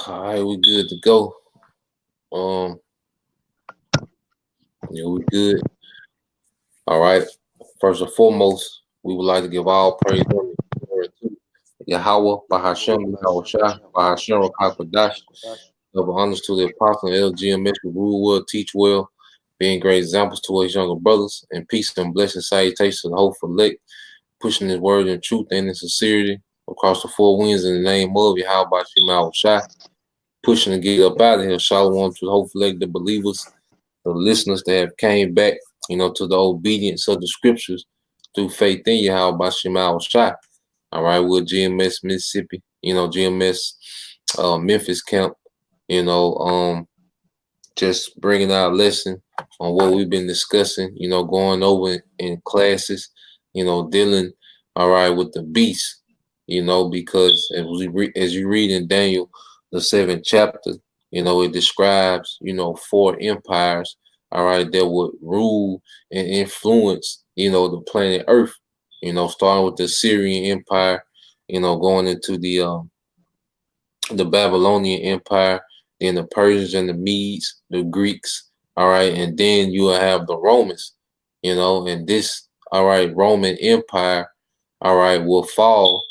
All right, we good to go. Um, yeah, we good. All right. First and foremost, we would like to give all praise and glory to Yahweh, Bahashem, Yahweh Shah, Bahashem, Rakakadash. Double honors to the apostle and LGMS who rule well, teach well, being great examples to his younger brothers, and peace and blessing salutations to the hopeful elect, pushing his word in truth and in sincerity across the four winds in the name of Yahweh, Bahashem, Yahweh Shah, pushing to get up out of here. Shalom to the hopeful elect, the believers, the listeners that have came back, to the obedience of the scriptures through faith in Yahweh by Shemal Shai. All right, we're GMS Mississippi, GMS Memphis camp, just bringing our lesson on what we've been discussing, going over in classes, dealing, all right, with the beast, because as you read in Daniel, the 7th chapter, it describes, 4 empires, all right, that would rule and influence, the planet Earth, starting with the Syrian Empire, going into the Babylonian Empire, then the Persians and the Medes, the Greeks, all right, and then you will have the Romans, and this, all right, Roman Empire, all right, will fall,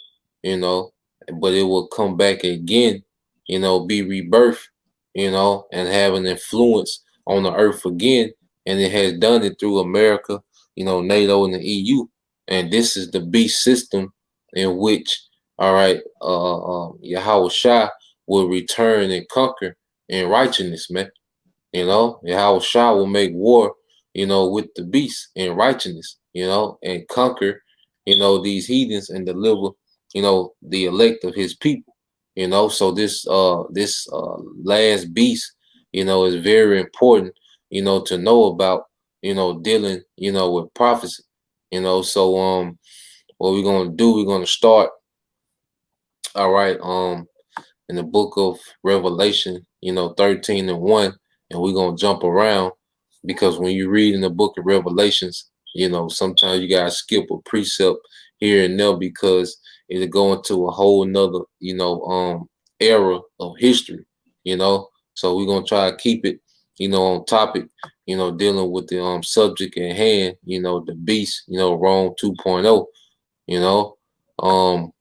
but it will come back again, be rebirthed, and have an influence on the earth again, and it has done it through America, NATO and the EU, and this is the beast system in which, all right, Yahweh Shah will return and conquer in righteousness, man. Yahweh Shah will make war, with the beast in righteousness, and conquer, these heathens and deliver, the elect of his people, So this last beast, is very important, to know about, dealing, with prophecy, So what we're gonna do, we're gonna start, all right, in the book of Revelation, 13:1, and we're gonna jump around because when you read in the book of Revelations, sometimes you gotta skip a precept here and there because it'll go into a whole nother, era of history, So we're gonna try to keep it, on topic, dealing with the subject at hand, the beast, Rome 2.0, you know.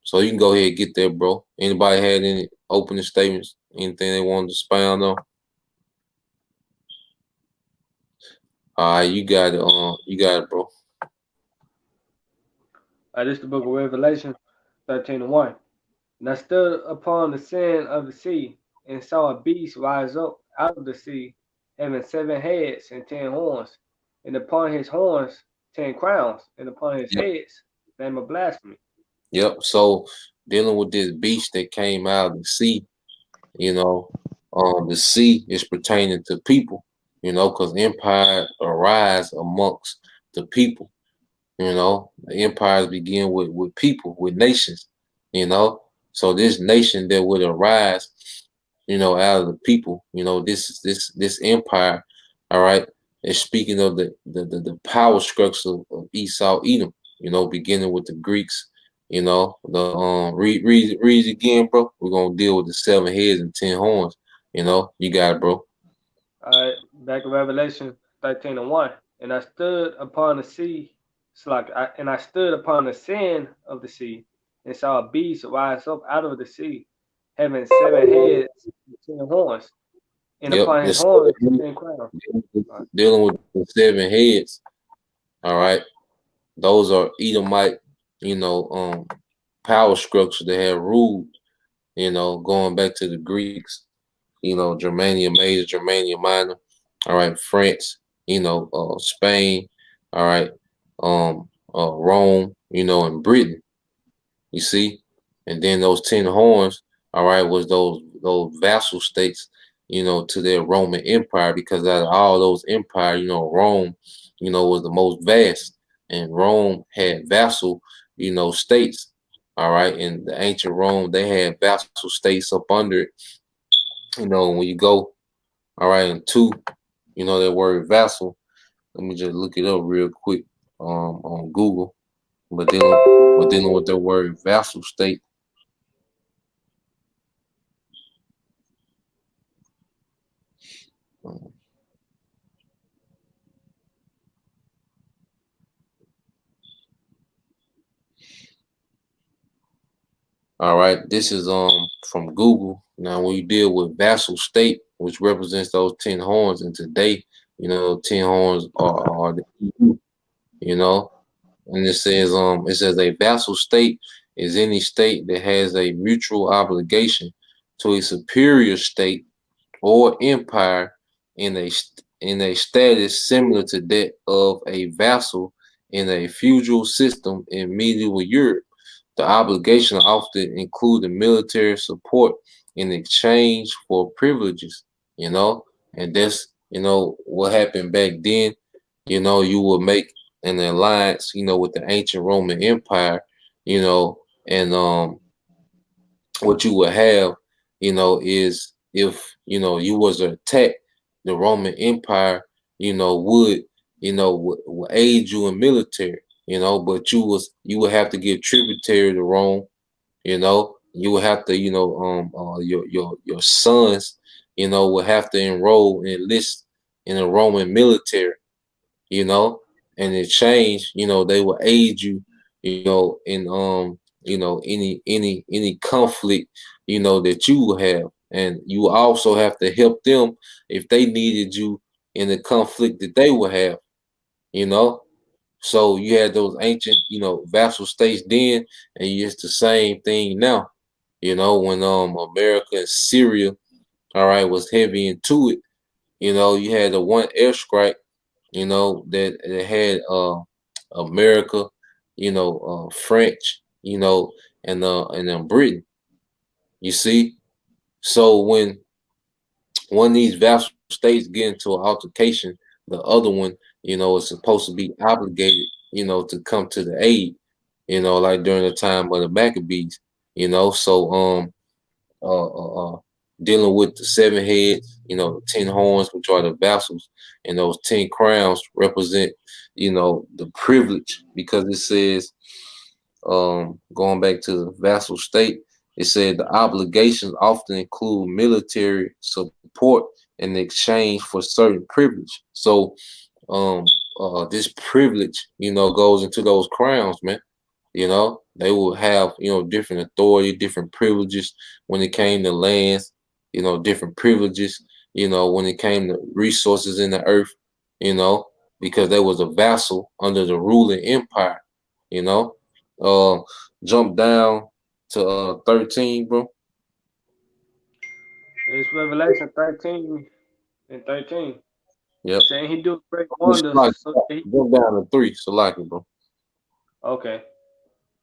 So you can go ahead and get there, bro. Anybody had any opening statements, anything they wanted to expound on? All right, you got it. You got it, bro. This is the book of Revelation 13:1. And I stood upon the sand of the sea, and saw a beast rise up out of the sea, having 7 heads and 10 horns, and upon his horns 10 crowns, and upon his Yep. heads name of blasphemy. Yep. So dealing with this beast that came out of the sea, the sea is pertaining to people, because empire arise amongst the people. The empires begin with people, with nations, So this nation that would arise, out of the people, this empire, all right, is speaking of the power structure of Esau, Edom, beginning with the Greeks, the read it again, bro. We're gonna deal with the 7 heads and 10 horns, You got it, bro. Back in Revelation 13:1. And I stood upon the sea, and I stood upon the sand of the sea, and saw a beast rise up out of the sea, having 7 heads and 10 horns, and Yep, upon his horns 10 crowns. dealing with the 7 heads, all right. Those are Edomite, power structure that have ruled, going back to the Greeks, Germania Major, Germania Minor, all right, France, Spain, all right, Rome, and Britain, you see, and then those 10 horns, all right, was those vassal states, to their Roman Empire, because out of all those empires, Rome, was the most vast, and Rome had vassal, states, all right, in the ancient Rome, they had vassal states up under it, when you go, all right, and two, that word vassal, let me just look it up real quick, on Google, but dealing with the word vassal state. All right, this is from Google. Now, when you deal with vassal state, which represents those 10 horns, and today, 10 horns are the EU, you know, and it says a vassal state is any state that has a mutual obligation to a superior state or empire in a status similar to that of a vassal in a feudal system in medieval Europe. The obligation often included military support in exchange for privileges, and that's what happened back then. You would make an alliance, with the ancient Roman Empire, and what you would have, is if you was to attack the Roman Empire, would aid you in military, but you would have to give tributary to Rome, you would have to, your sons, would have to enroll and enlist in the Roman military, you know, and in exchange, they will aid you, in any conflict, that you will have. And you will also have to help them if they needed you in the conflict that they will have, you know. So you had those ancient, vassal states then, and it's the same thing now. When America and Syria, all right, was heavy into it, you had the one airstrike, that had America, French, and then Britain. You see, so when one of these vassal states get into an altercation, the other one, is supposed to be obligated, to come to the aid, like during the time of the Maccabees, So uh, uh, uh dealing with the 7 heads, 10 horns, which are the vassals, and those 10 crowns represent, the privilege, because it says, going back to the vassal state, it said the obligations often include military support in exchange for certain privilege. So this privilege, goes into those crowns, man. They will have, different authority, different privileges when it came to lands, different privileges, when it came to resources in the earth, because they was a vassal under the ruling empire, you know. Uh, jump down to 13, bro. It's Revelation 13 and 13. Yep. Saying he do great wonders. Jump down to 3, Salaki, bro. Okay.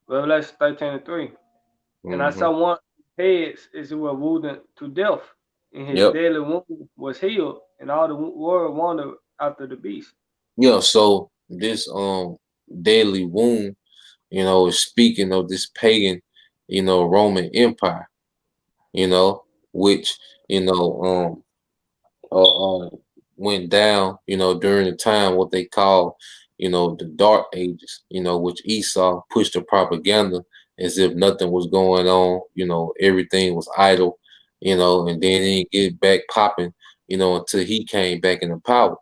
Revelation 13 and 3. Mm-hmm. And I saw one heads as it were wounded to death, and his deadly wound was healed, and all the world wandered after the beast. Yeah, so this deadly wound, is speaking of this pagan, Roman Empire, which, went down, during the time what they call, the Dark Ages, which Esau pushed the propaganda as if nothing was going on, everything was idle, and then he didn't get back popping, until he came back into power,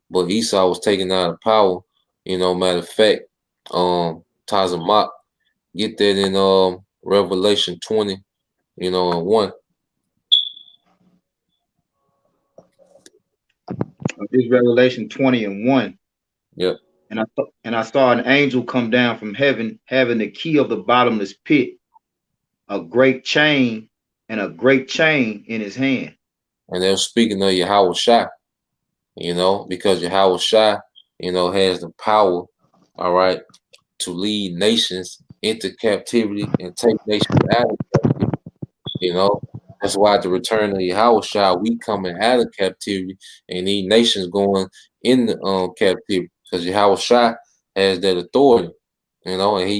but Esau was taken out of power, matter of fact, Tazamak, get that in Revelation 20, and 1. This Revelation 20 and 1. Yep. And I saw an angel come down from heaven, having the key of the bottomless pit, a great chain in his hand. And they're speaking of Yahweh Shai, because Yahweh Shai, has the power, all right, to lead nations into captivity and take nations out of captivity, That's why at the return of Yahweh Shai, we coming out of captivity and these nations going in the captivity, because Yahweh Shai has that authority, and he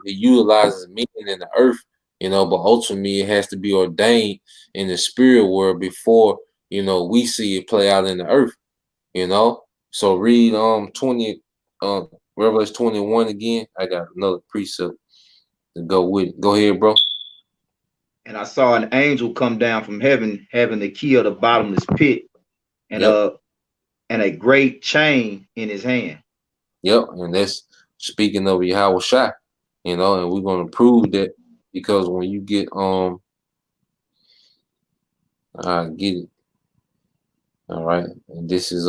utilizes men in the earth, but ultimately it has to be ordained in the spirit world before, we see it play out in the earth, So read 20 Revelation 21 again. I got another precept to go with it. Go ahead, bro. And I saw an angel come down from heaven, having the key of the bottomless pit, and Yep. A great chain in his hand. Yep. And that's speaking of Yahweh Shai, you know, and we're gonna prove that because when you get I get it. All right. And this is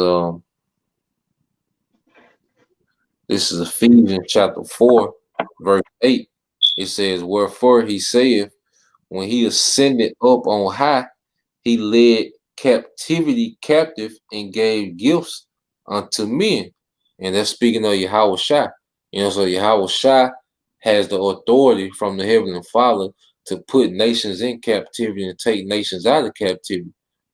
Ephesians chapter 4, verse 8. It says, wherefore he saith, when he ascended up on high, he led captivity captive and gave gifts unto men. And that's speaking of Yahweh Shai. You know, so Yahweh Shai has the authority from the Heavenly Father to put nations in captivity and take nations out of captivity.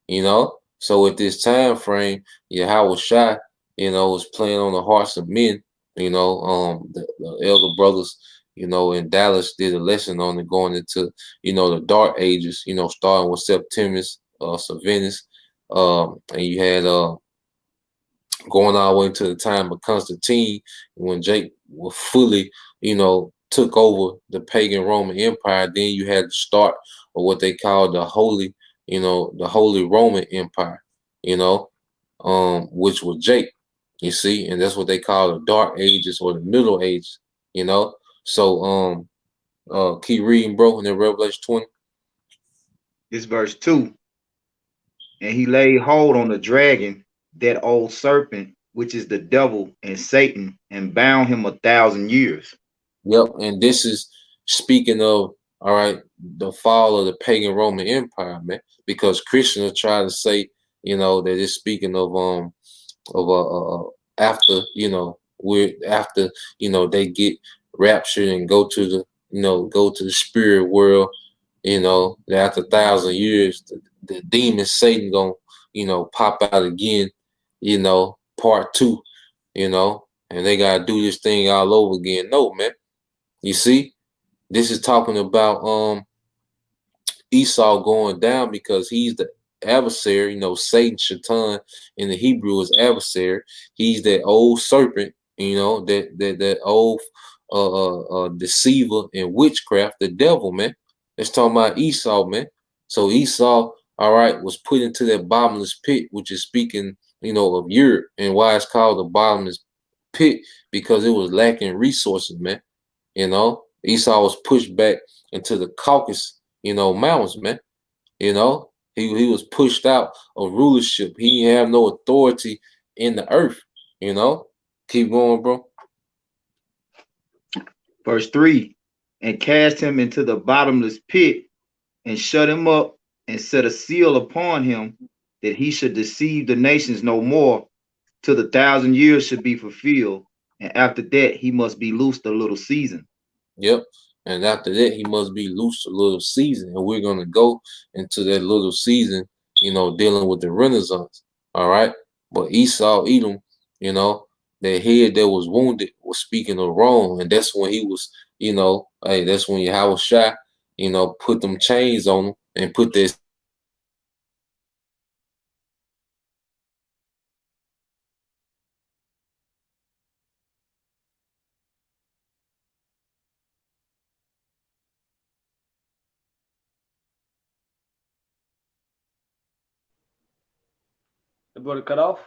You know, so at this time frame, Yahweh Shai, you know, was playing on the hearts of men. You know, the elder brothers, you know, in Dallas did a lesson on it going into, you know, the dark ages, you know, starting with Septimus, Savinus, and you had going all the way into the time of Constantine, when Jake was fully, you know, took over the pagan Roman Empire. Then you had the start of what they called the Holy, you know, the Holy Roman Empire, you know, which was Jake, you see, and that's what they call the Dark Ages or the Middle Ages, you know. So keep reading, bro, in the Revelation 20. This verse 2. And he laid hold on the dragon, that old serpent, which is the devil and Satan, and bound him 1,000 years. Yep, and this is speaking of, all right, the fall of the pagan Roman Empire, man, because Christians are trying to say, you know, that it's speaking of after, you know, we're after, you know, they get raptured and go to the, you know, go to the spirit world, you know, that after 1,000 years, the demon Satan gonna, you know, pop out again, you know, part 2, you know, and they gotta do this thing all over again. No, man. You see, this is talking about Esau going down because he's the adversary. You know, Satan, Shaitan in the Hebrew is adversary. He's that old serpent. You know, that old deceiver and witchcraft, the devil, man. Let's talk about Esau, man. So Esau, all right, was put into that bottomless pit, which is speaking, you know, of Europe, and why it's called the bottomless pit, because it was lacking resources, man. You know, Esau was pushed back into the Caucasus, you know, mountains, man. You know, he was pushed out of rulership. He didn't have no authority in the earth. You know, keep going, bro. Verse 3. And cast him into the bottomless pit, and shut him up, and set a seal upon him, that he should deceive the nations no more, till the 1,000 years should be fulfilled. And after that, he must be loosed a little season. Yep. And after that, he must be loosed a little season. And we're going to go into that little season, you know, dealing with the Renaissance. All right. But Esau, Edom, you know, that head that was wounded was speaking of Rome. And that's when he was, you know, hey, that's when Yahweh Shai, you know, put them chains on him and put this. The brother cut off.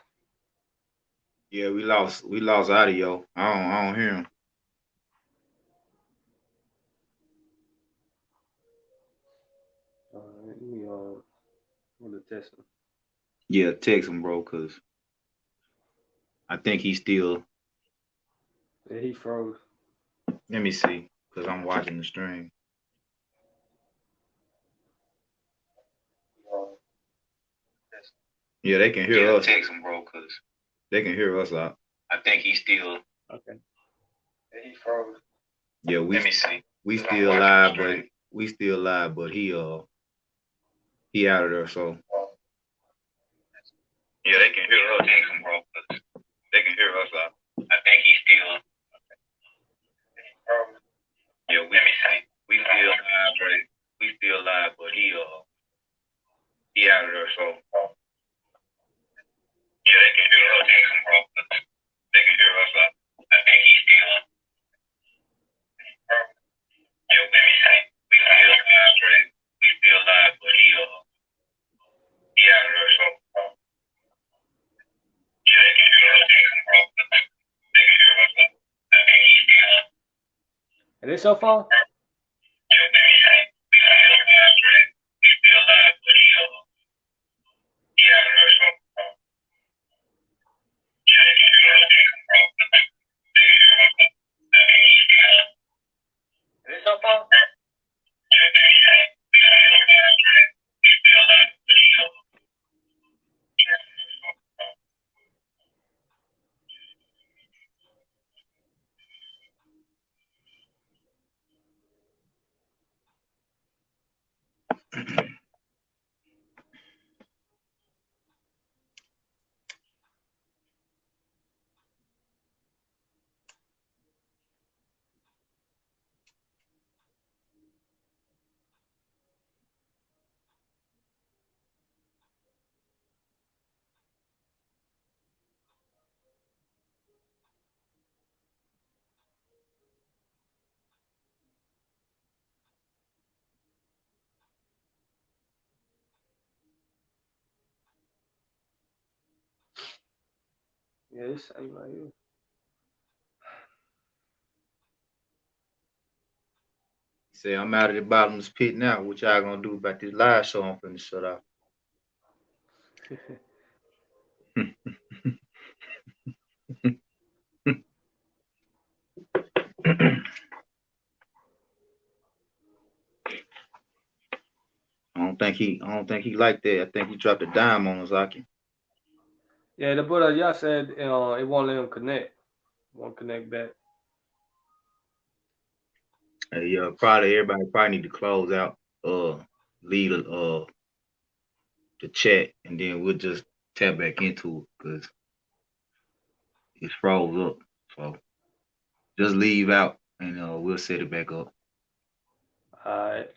Yeah, we lost audio. I don't hear him. Let me want to test him. Yeah, text him, bro, because I think he's still. Yeah, he froze. Let me see, because I'm watching the stream. Yeah, they can hear us. Text him, bro, because they can hear us out. I think he's still. Okay. Yeah, he froze. Yeah, let me see. We still live, but he out of there, so. Yeah, they can hear us. Text him, bro, because they can hear us out. I think he's still. Yeah, let me see. We still live, but he out of there, so. Yeah, they can hear us. Text him, bro, because they can hear us out. I think he's still. Yeah, let me see. We still live, Is this your phone? Is this your phone? Yeah, this ain't right here. Say I'm out of the bottomless pit now. What y'all gonna do about this live show I'm finna shut off? I don't think he liked that. I think he dropped a dime on us, Aki. Yeah, the brother y'all said it won't let him connect. Won't connect back. Hey, probably everybody probably need to close out, leave the chat, and then we'll just tap back into it because it's froze up. So just leave out and we'll set it back up. All right.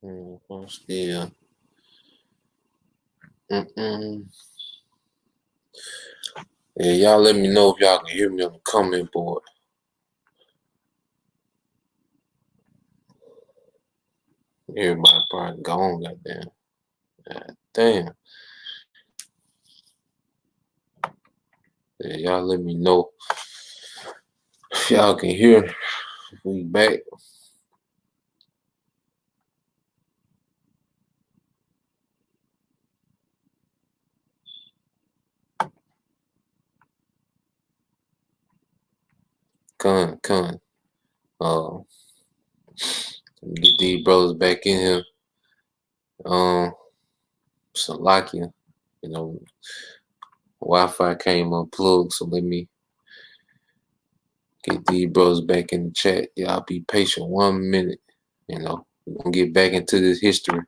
Still. Yeah, y'all let me know if y'all can hear me on the comment board. Everybody probably gone, goddamn. God damn. Yeah, y'all let me know if y'all can hear. We back. Con. Get these brothers back in here. Salakia, you know, Wi-Fi came unplugged, so let me get these brothers back in the chat. Y'all be patient 1 minute. You know, we're gonna get back into this history.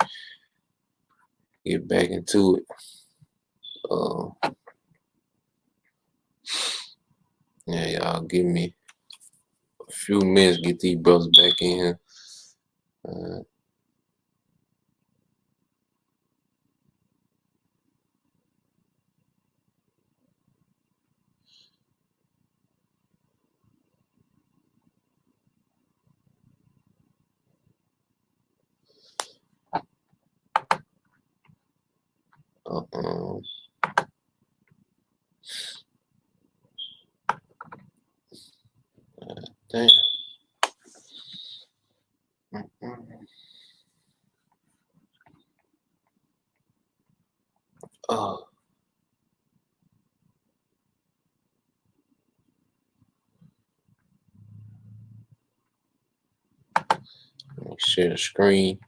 Get back into it. Yeah, y'all give me a few minutes, get these brothers back in here. Damn. Let me share the screen.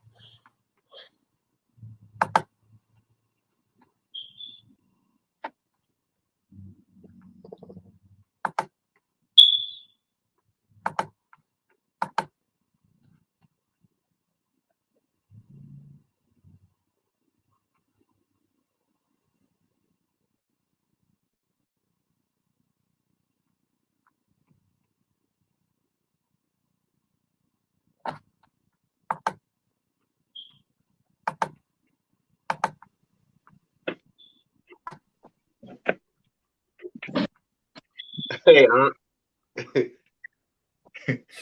Hey,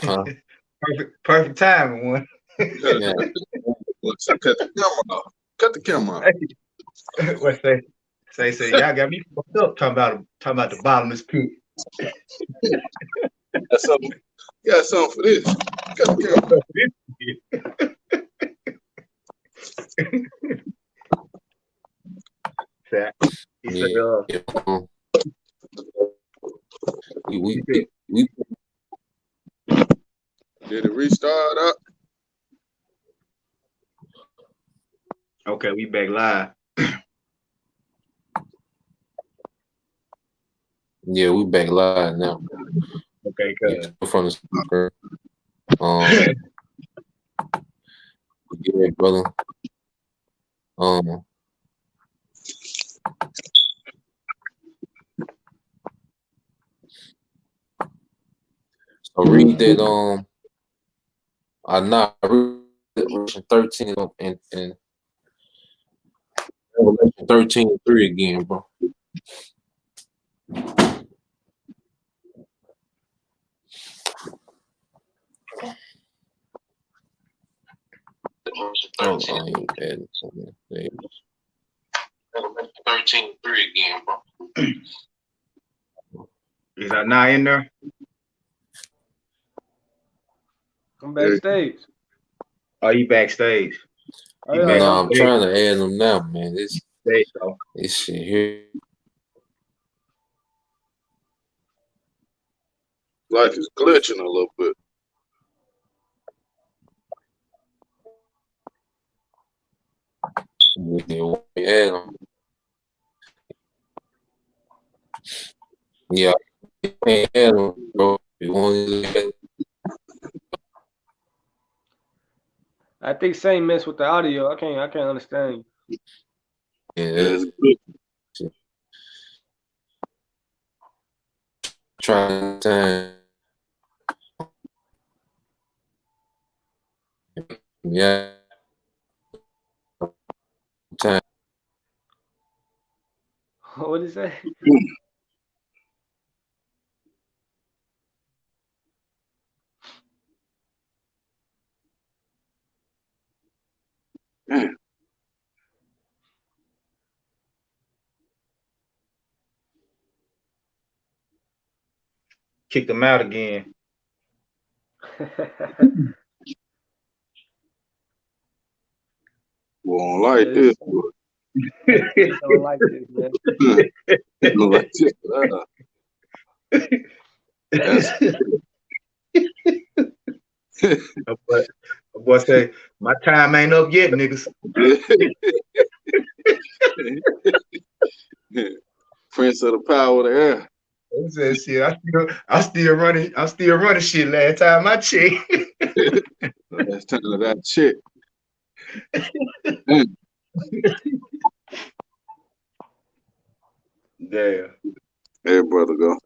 Huh? perfect timing, one. Yeah. Cut the camera off. Cut the camera off. What say? Y'all got me fucked up talking about the bottomless pit. Got something for this. Cut the camera off. He said, We Did it restart up? okay, we back live. Yeah, we back live now. Okay, good. From the screen. Yeah, brother. So read that I not read Revelation 13 and Revelation 13:3 again, bro. Oh, you bad. 13:3 again, bro. Is that now in there? Come backstage. Oh, you backstage. No, I'm trying to add them now, man. This shit here. Like it's glitching a little bit. Yeah, you can't add them, bro. You want I think same mess with the audio. I can't understand you. Yeah, trying time. Yeah. What did he say? Kicked him out again. Won't like this. He don't like this, man. Don't like this. That's But boy say, my time ain't up yet, niggas. Prince of the power of the air. He said, shit, I'm still running shit last time I checked. Last time that shit. Damn. There, brother, go.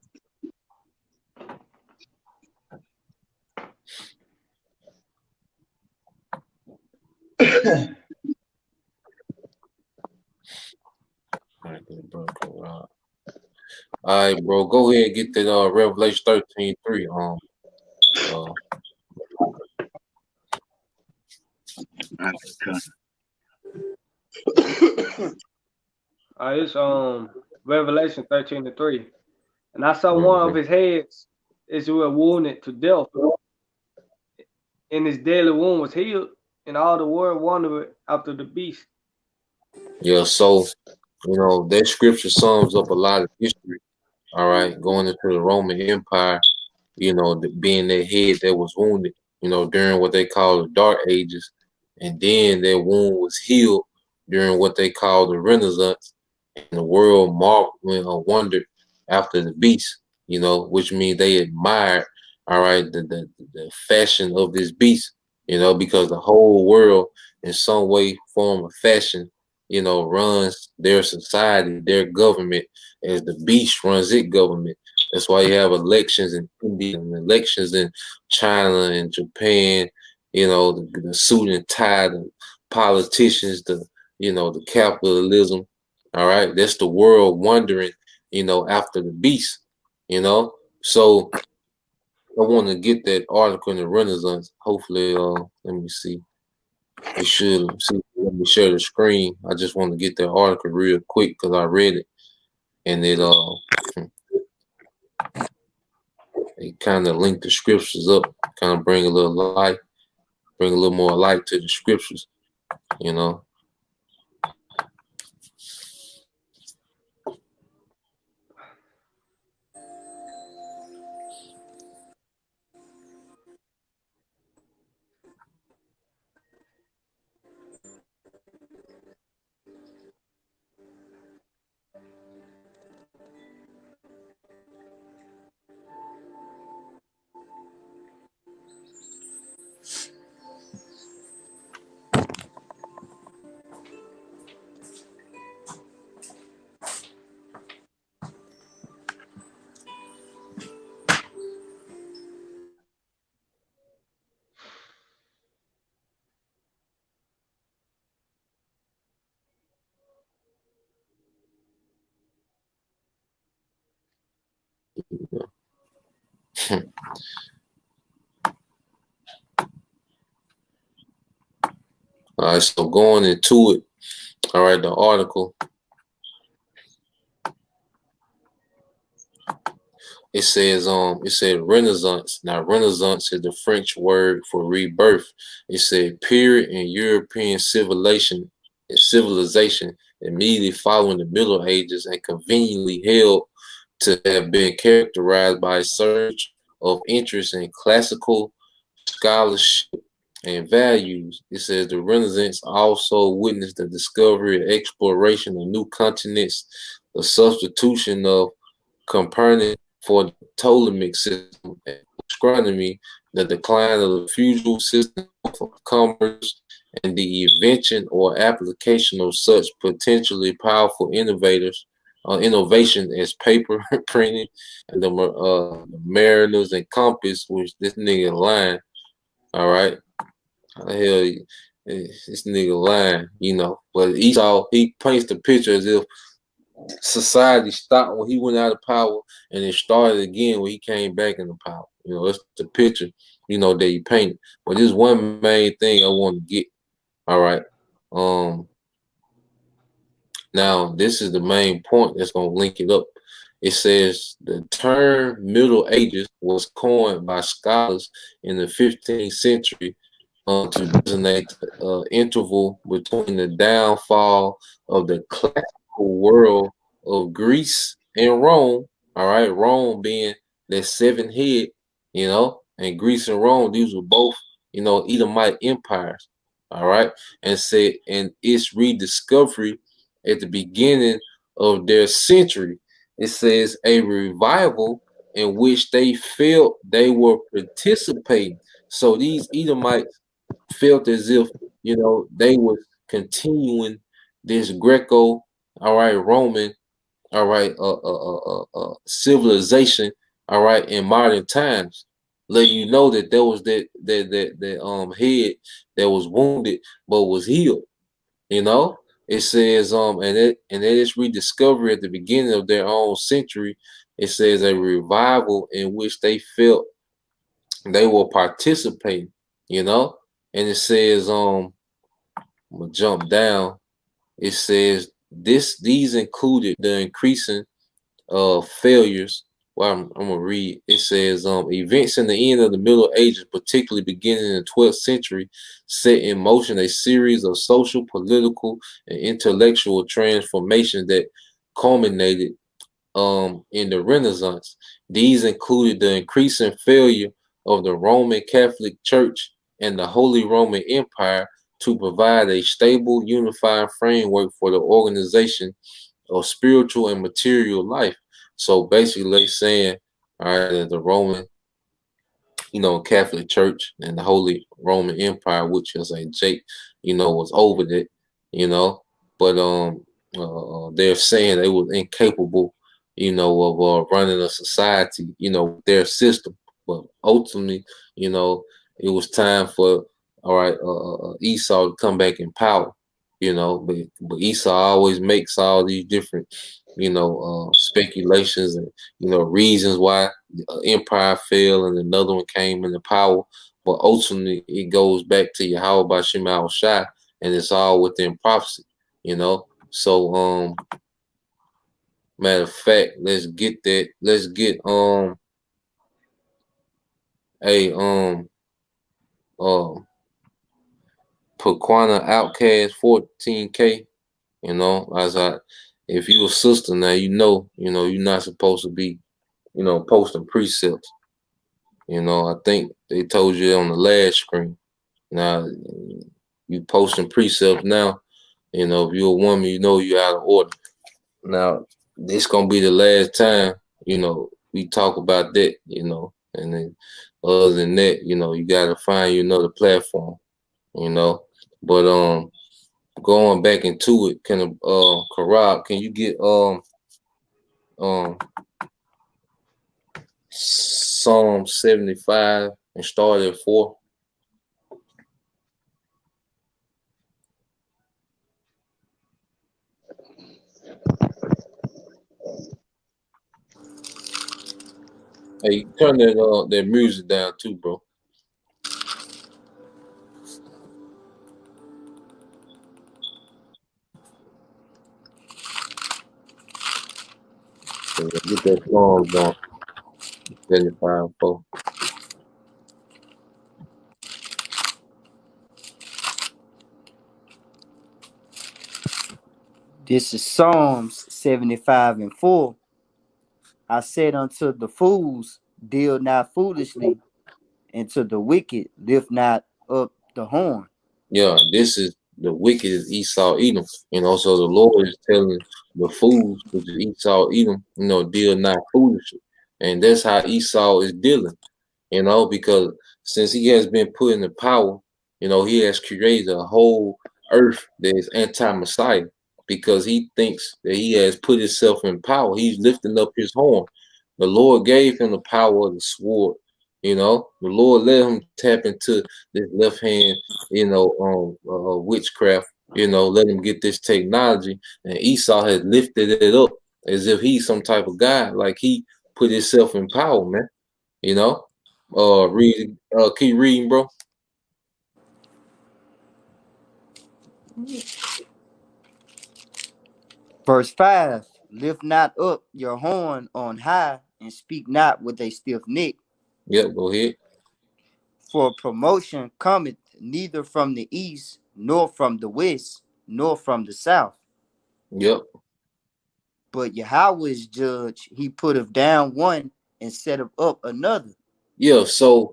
All right, bro. Go ahead and get that Revelation 13:3. It's Revelation 13:3. And I saw one of his heads as were wounded to death, and his deadly wound was healed, and all the world wondered after the beast. Yeah, so that scripture sums up a lot of history. All right, going into the Roman Empire, being that head that was wounded, during what they call the Dark Ages, and then that wound was healed during what they call the Renaissance, and the world wondered after the beast, which means they admired, all right, the fashion of this beast, because the whole world in some way, form, or fashion, runs their society, their government, as the beast runs its government. That's why you have elections in India and elections in China and Japan, the suit and tie, the politicians, the capitalism. All right. That's the world wondering, after the beast, So I want to get that article in the Renaissance. Hopefully, let me see. It should let me share the screen. I just want to get that article real quick because I read it, and it kind of linked the scriptures up, kind of bring a little light, bring a little more light to the scriptures, All right, so going into it, all right, the article, it said Renaissance. Now, Renaissance is the French word for rebirth. It said period in European civilization immediately following the Middle Ages and conveniently held to have been characterized by a surge of interest in classical scholarship and values. It says the Renaissance also witnessed the discovery and exploration of new continents, the substitution of Copernicus for the Ptolemaic system, and astronomy, the decline of the feudal system of commerce, and the invention or application of such potentially powerful innovation as paper printing and the mariners and compass, which this nigga lying. All right. How the hell this nigga lying, But Esau, he paints the picture as if society stopped when he went out of power, and it started again when he came back into power. You know, that's the picture, you know, that he painted. But there's one main thing I want to get. All right. Now this is the main point that's gonna link it up. It says the term Middle Ages was coined by scholars in the 15th century to designate interval between the downfall of the classical world of Greece and Rome. All right, Rome being that seven head, you know, and Greece and Rome, these were both, you know, Edomite empires. All right, and said, and its rediscovery at the beginning of their century. It says a revival in which they felt they were participating. So these Edomites felt as if, you know, they were continuing this Greco, all right, Roman, all right, civilization, all right, in modern times. Let you know that there was that head that was wounded but was healed. You know, it says and it is rediscovery at the beginning of their own century. It says a revival in which they felt they were participating, you know, and it says I'm gonna jump down. It says these included the increasing failures. Well, I'm gonna read. It says events in the end of the Middle Ages, particularly beginning in the 12th century, set in motion a series of social, political, and intellectual transformations that culminated in the Renaissance. These included the increasing failure of the Roman Catholic Church and the Holy Roman Empire to provide a stable, unified framework for the organization of spiritual and material life. So basically, they're saying, all right, that the Roman, you know, Catholic Church and the Holy Roman Empire, which is a Jake, you know, was over that, you know, but they're saying they were incapable, you know, of running a society, you know, their system. But ultimately, you know, it was time for Esau to come back in power, you know, but Esau always makes all these different, you know, speculations and, you know, reasons why the empire fell and another one came into power. But ultimately, it goes back to Yahweh Bashim Shai, and it's all within prophecy, you know. So, matter of fact, let's get that. Let's get a Pequana Outcast 14K. You know, if you a sister now, you know, you're not supposed to be, you know, posting precepts. You know, I think they told you on the last screen. Now, you posting precepts now. You know, if you're a woman, you know you're out of order. Now, this gonna be the last time, you know, we talk about that, you know, and then other than that, you know, you gotta find you another platform, you know. But going back into it, Karab, can you get Psalm 75 and start at 4? Hey, turn that music down too, bro. So get that song going. 75 4. This is Psalms 75 and 4. I said unto the fools, deal not foolishly, and to the wicked, lift not up the horn. Yeah, this is the wicked is Esau Edom. You know, so the Lord is telling the fools, which is Esau Edom, you know, deal not foolishly. And that's how Esau is dealing, you know, because since he has been put in the power, you know, he has created a whole earth that is anti-Messiah because he thinks that he has put himself in power. He's lifting up his horn. The Lord gave him the power of the sword. You know, the Lord let him tap into this left hand, you know, witchcraft, let him get this technology, and Esau had lifted it up as if he's some type of God, like he put himself in power, man. Keep reading, bro. Verse 5, lift not up your horn on high, and speak not with a stiff neck. Yep, go ahead. For promotion cometh neither from the east, nor from the west, nor from the south. Yep. But Yahweh is judge, he putteth down one and setteth up another. Yeah, so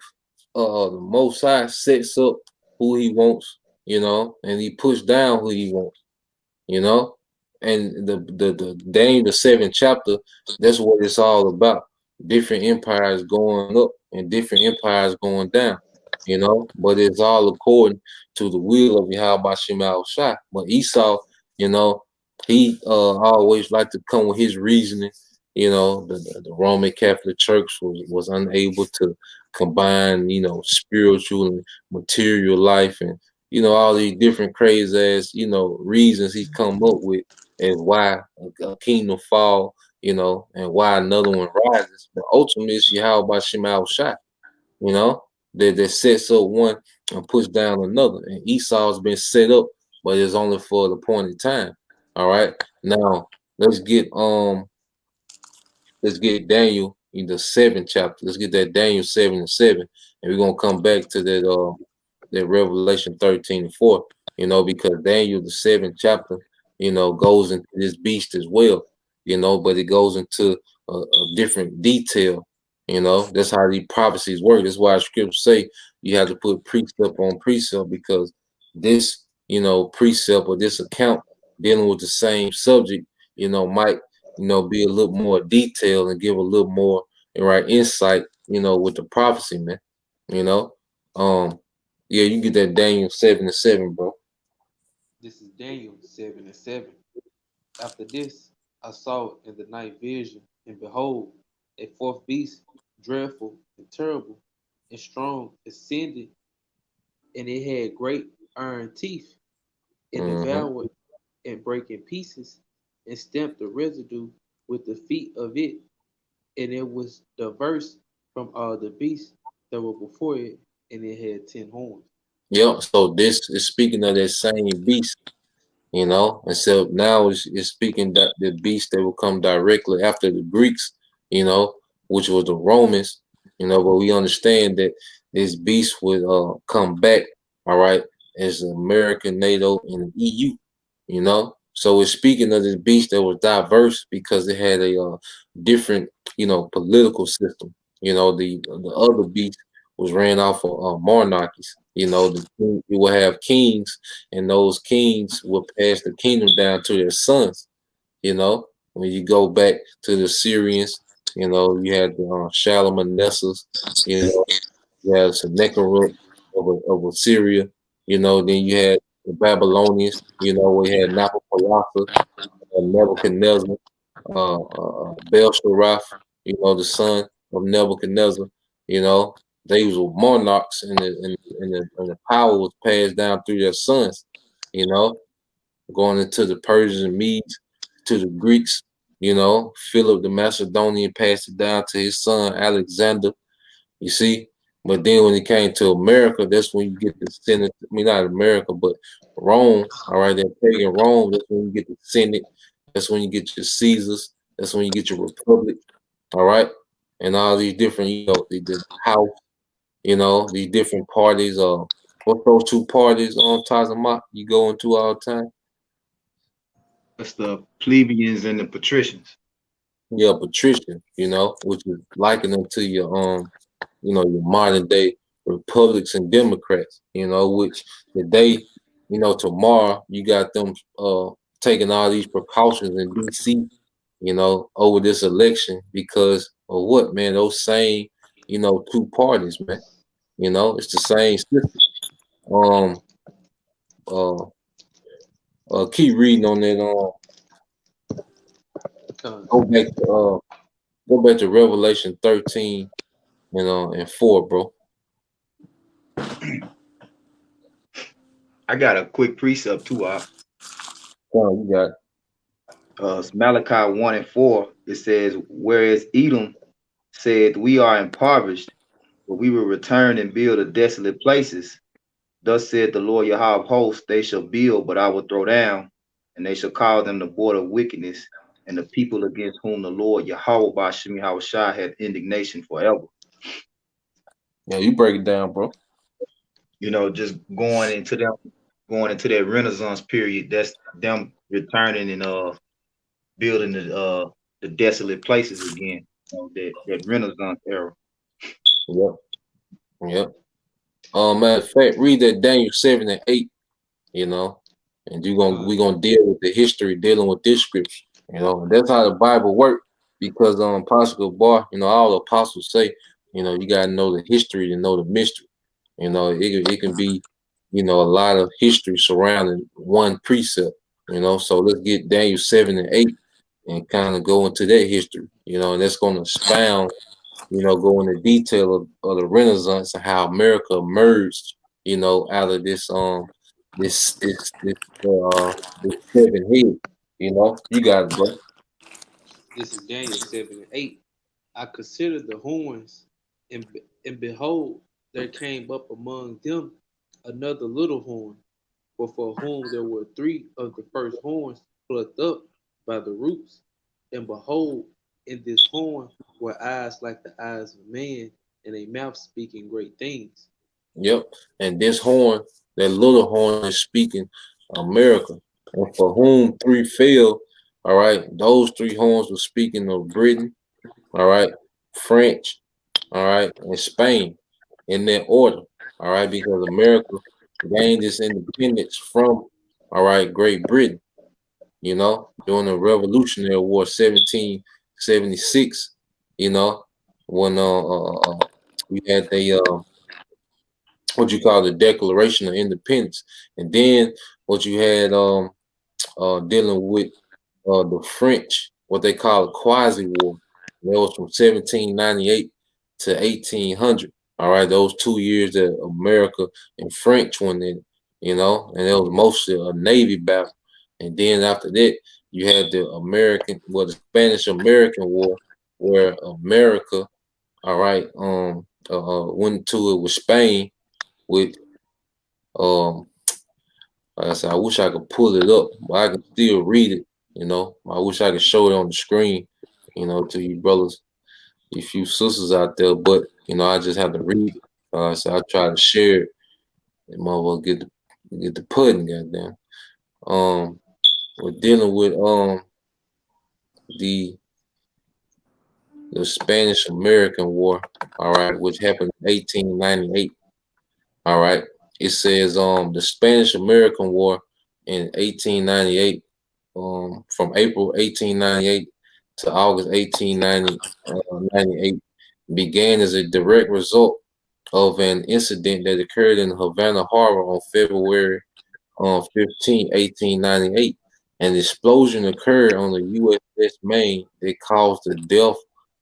the Most High sets up who he wants, and he puts down who he wants, and the Daniel, the 7th chapter, that's what it's all about. Different empires going up and different empires going down, but it's all according to the will of Yahweh Shem Shai. But Esau, he always liked to come with his reasoning. The Roman Catholic Church was unable to combine, spiritual and material life, and all these different crazy ass, reasons he come up with as why a kingdom fall, and why another one rises. But ultimately, it's Yahweh Shem Shai, that sets up one and puts down another. And Esau's been set up, but it's only for the appointed time. All right. Now let's get Daniel in the 7th chapter. Let's get that Daniel 7:7, and we're gonna come back to that Revelation 13:4. Because Daniel the 7th chapter, goes into this beast as well. But it goes into a different detail. That's how these prophecies work. That's why scriptures say you have to put precept on precept, because this, precept or this account dealing with the same subject, might, be a little more detailed and give a little more insight, with the prophecy, man. Yeah, you get that Daniel 7:7, bro. This is Daniel 7:7. After this, I saw in the night vision, and behold, a fourth beast, dreadful and terrible and strong, ascended, and it had great iron teeth, and devoured and brake in pieces, and stamped the residue with the feet of it, and it was diverse from all the beasts that were before it, and it had 10 horns. Yep. So this is speaking of that same beast, and so now it's speaking that the beast that will come directly after the Greeks, which was the Romans, but we understand that this beast would come back, all right, as American, NATO, and the EU, So it's speaking of this beast that was diverse because it had a different, political system. The other beast was ran off of monarchies. You will have kings, and those kings will pass the kingdom down to their sons. When you go back to the Syrians, you had the Shalmanesers, you had Sennacherib of Assyria, then you had the Babylonians, we had Nabopolassar, Nebuchadnezzar, Belshazzar, the son of Nebuchadnezzar, they were monarchs, and the power was passed down through their sons, going into the Persians and Medes, to the Greeks, Philip the Macedonian passed it down to his son Alexander, you see. But then when it came to America, that's when you get the Senate. I mean, not America, but Rome. All right, that pagan Rome. That's when you get the Senate. That's when you get your Caesars. That's when you get your Republic. All right, and all these different, the House. These different parties. What those two parties on Tazama you go into all the time? That's the plebeians and the patricians. Yeah, patrician. Which is likened them to your your modern day Republicans and Democrats, which today, tomorrow you got them taking all these precautions in DC, over this election because of what, man? Those same, two parties, man. It's the same system. Keep reading on that. Go back to Revelation 13, and 4, bro. I got a quick precept too. Oh, you got It's Malachi 1 and 4. It says, whereas Edom said, we are impoverished, but we will return and build the desolate places. Thus said the Lord Yahweh of hosts, they shall build, but I will throw down, and they shall call them the border of wickedness, and the people against whom the Lord Yahweh Bashim Yahushua had indignation forever. Yeah, you break it down, bro. You know, just going into that Renaissance period, that's them returning and building the desolate places again. You know, that Renaissance era. Yep. Yep. Matter of fact, read that Daniel 7 and 8, you know, and we're gonna deal with the history dealing with this scripture, you know, and that's how the Bible works. Because Apostle Bar, you know, all the apostles say, you know, you gotta know the history to know the mystery. You know, it can be, you know, a lot of history surrounding one precept, you know. So let's get Daniel 7 and 8 and kind of go into that history, you know, and that's gonna expound, you know, go into detail of the Renaissance and how America emerged, you know, out of this this 7 head, you know. You got it, bro. This is Daniel 7 and 8. I considered the horns, and behold, there came up among them another little horn, for whom there were 3 of the first horns plucked up by the roots. And behold, in this horn were eyes like the eyes of a man, and a mouth speaking great things. Yep. And this horn, that little horn is speaking America. And for whom 3 fell, all right, those 3 horns were speaking of Britain, all right, French, all right, and Spain in that order, all right, because America gained its independence from, all right, Great Britain, you know, during the Revolutionary War 1776, you know, when we had what you call the Declaration of Independence, and then what you had dealing with the French, what they call a quasi war. That was from 1798 to 1800. All right, those 2 years that America and French went in, you know, and it was mostly a Navy battle. And then after that, you had the the Spanish American War, where America, all right, went to it with Spain with like I said, I wish I could pull it up, but I can still read it. You know, I wish I could show it on the screen, you know, to you brothers, you few sisters out there. But you know, I just have to read it. So I try to share it, and motherfucker get the pudding, goddamn. We're dealing with the Spanish American War, all right, which happened in 1898. All right. It says the Spanish American War in 1898, from April 1898 to August 1898 began as a direct result of an incident that occurred in Havana Harbor on February 15, 1898. An explosion occurred on the USS Maine that caused the death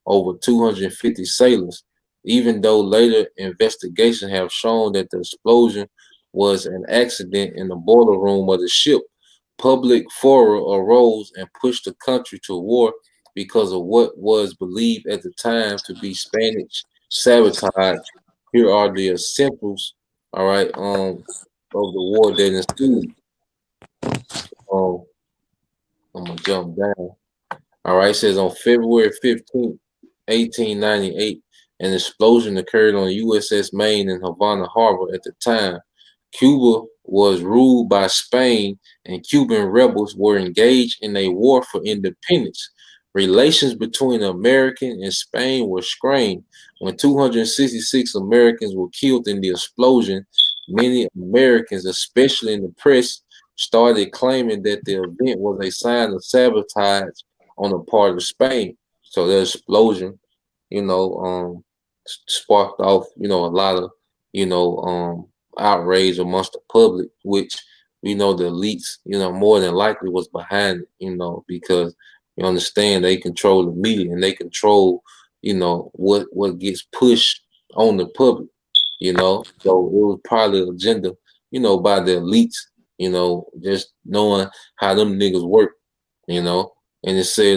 over 250 sailors, even though later investigations have shown that the explosion was an accident in the boiler room of the ship. Public furor arose and pushed the country to war because of what was believed at the time to be Spanish sabotage. Here are the essentials, all right, of the war that ensued. I'm gonna jump down. All right, it says on February 15th, 1898, an explosion occurred on USS Maine in Havana Harbor at the time. Cuba was ruled by Spain, and Cuban rebels were engaged in a war for independence. Relations between America and Spain were strained. When 266 Americans were killed in the explosion, many Americans, especially in the press, started claiming that the event was a sign of sabotage on the part of Spain. So the explosion, you know, sparked off, you know, a lot of, you know, outrage amongst the public, which we know the elites, you know, more than likely was behind it, you know, because you understand they control the media and they control, you know, what gets pushed on the public, you know. So it was probably an agenda, by the elites, just knowing how them niggas work, and it says,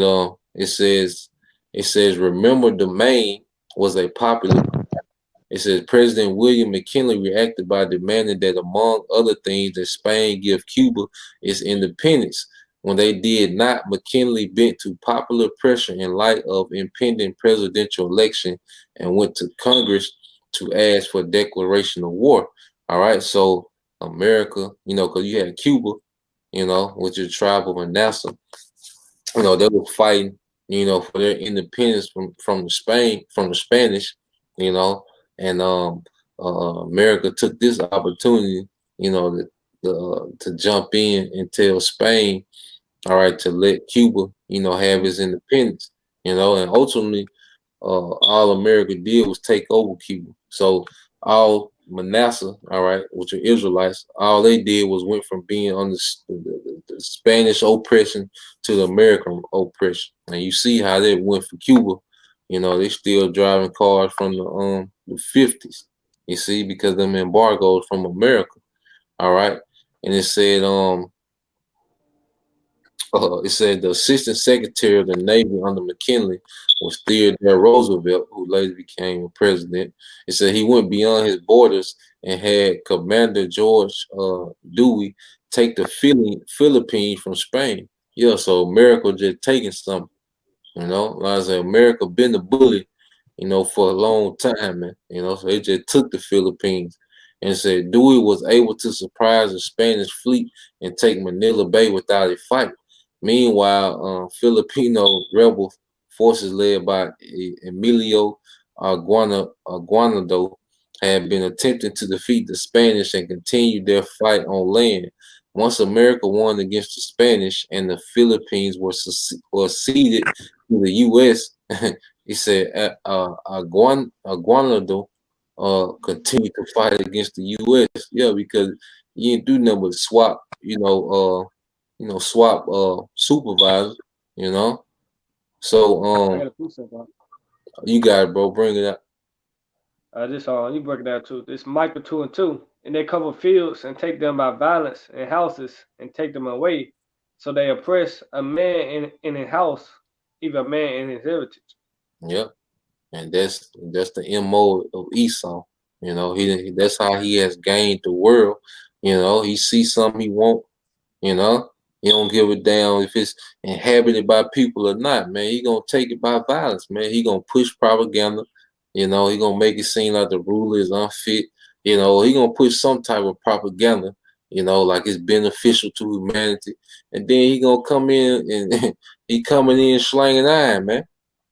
remember the Maine was a popular. It says President William McKinley reacted by demanding that, among other things, that Spain give Cuba its independence. When they did not, McKinley bent to popular pressure in light of impending presidential election and went to Congress to ask for a declaration of war. All right, so America, because you had Cuba, which is the tribe of Manasseh, they were fighting, for their independence from the Spanish, and America took this opportunity, to jump in and tell Spain, all right, to let Cuba, have its independence, and ultimately, all America did was take over Cuba. So all Manasseh, all right, which are Israelites, all they did was went from being under the Spanish oppression to the American oppression. And you see how that went for Cuba. They still driving cars from the 50s. You see, because them embargoes from America. All right. And it said the Assistant Secretary of the Navy under McKinley was Theodore Roosevelt, who later became president. It said he went beyond his borders and had Commander George Dewey take the Philippines from Spain. Yeah, so America just taking something, Like I said, America been the bully, for a long time, man. So it just took the Philippines. And said Dewey was able to surprise the Spanish fleet and take Manila Bay without a fight. Meanwhile, Filipino rebel forces led by Emilio Aguinaldo had been attempting to defeat the Spanish and continued their fight on land. Once America won against the Spanish and the Philippines were ceded to the U.S., he said Aguinaldo continue to fight against the U.S. Yeah, because you didn't do nothing but swap, swap supervisor, So I got a precept, bro. you got it, bro. Bring it up. You break it down too. This Micah 2 and 2, and they cover fields and take them by violence and houses and take them away. So they oppress a man in a house, even a man in his heritage. Yep. And that's the MO of Esau. That's how he has gained the world. He sees something he want, he don't give a damn if it's inhabited by people or not, man. He gonna take it by violence, man. He gonna push propaganda, he gonna make it seem like the ruler is unfit, he gonna push some type of propaganda, like it's beneficial to humanity. And then he gonna come in and he coming in slanging iron, man,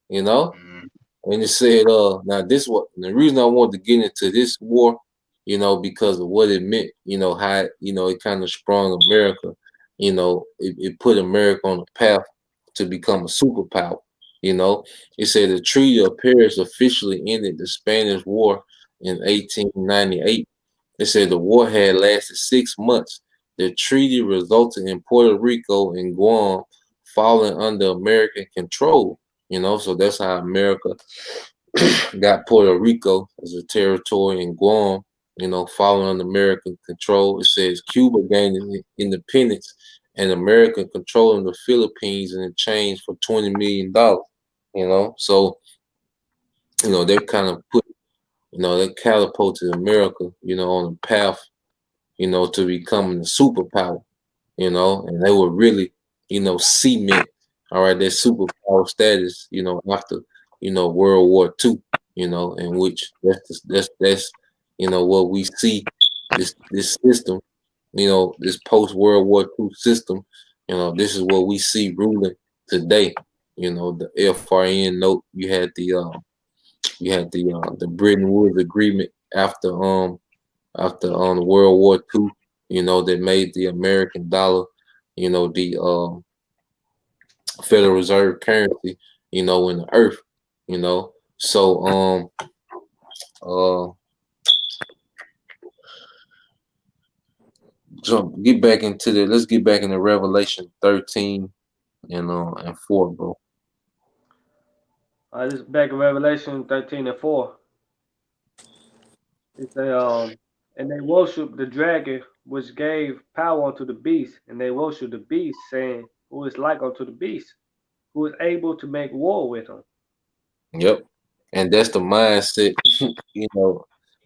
And it said, now this what the reason I wanted to get into this war, because of what it meant, how it kind of sprung America, it put America on the path to become a superpower. It said the Treaty of Paris officially ended the Spanish War in 1898. It said the war had lasted 6 months. The treaty resulted in Puerto Rico and Guam falling under American control. So that's how America got Puerto Rico as a territory and Guam, falling under American control. It says Cuba gained independence and America controlling the Philippines in exchange for $20 million. So they kind of put, they catapulted America, on the path, to becoming a superpower, and they were really, cement, all right, their superpower status, after, World War II, in which that's what we see, this system, this post World War II system, this is what we see ruling today. The FRN note, you had the Bretton Woods Agreement after the World War II, that made the American dollar, the Federal Reserve currency, in the earth, So let's get back into Revelation 13 and 4, bro. This is back in Revelation 13 and 4. It say, and they worship the dragon which gave power unto the beast, and they worshiped the beast, saying, "Who is like unto the beast? Who is able to make war with him?" Yep. And that's the mindset, you know,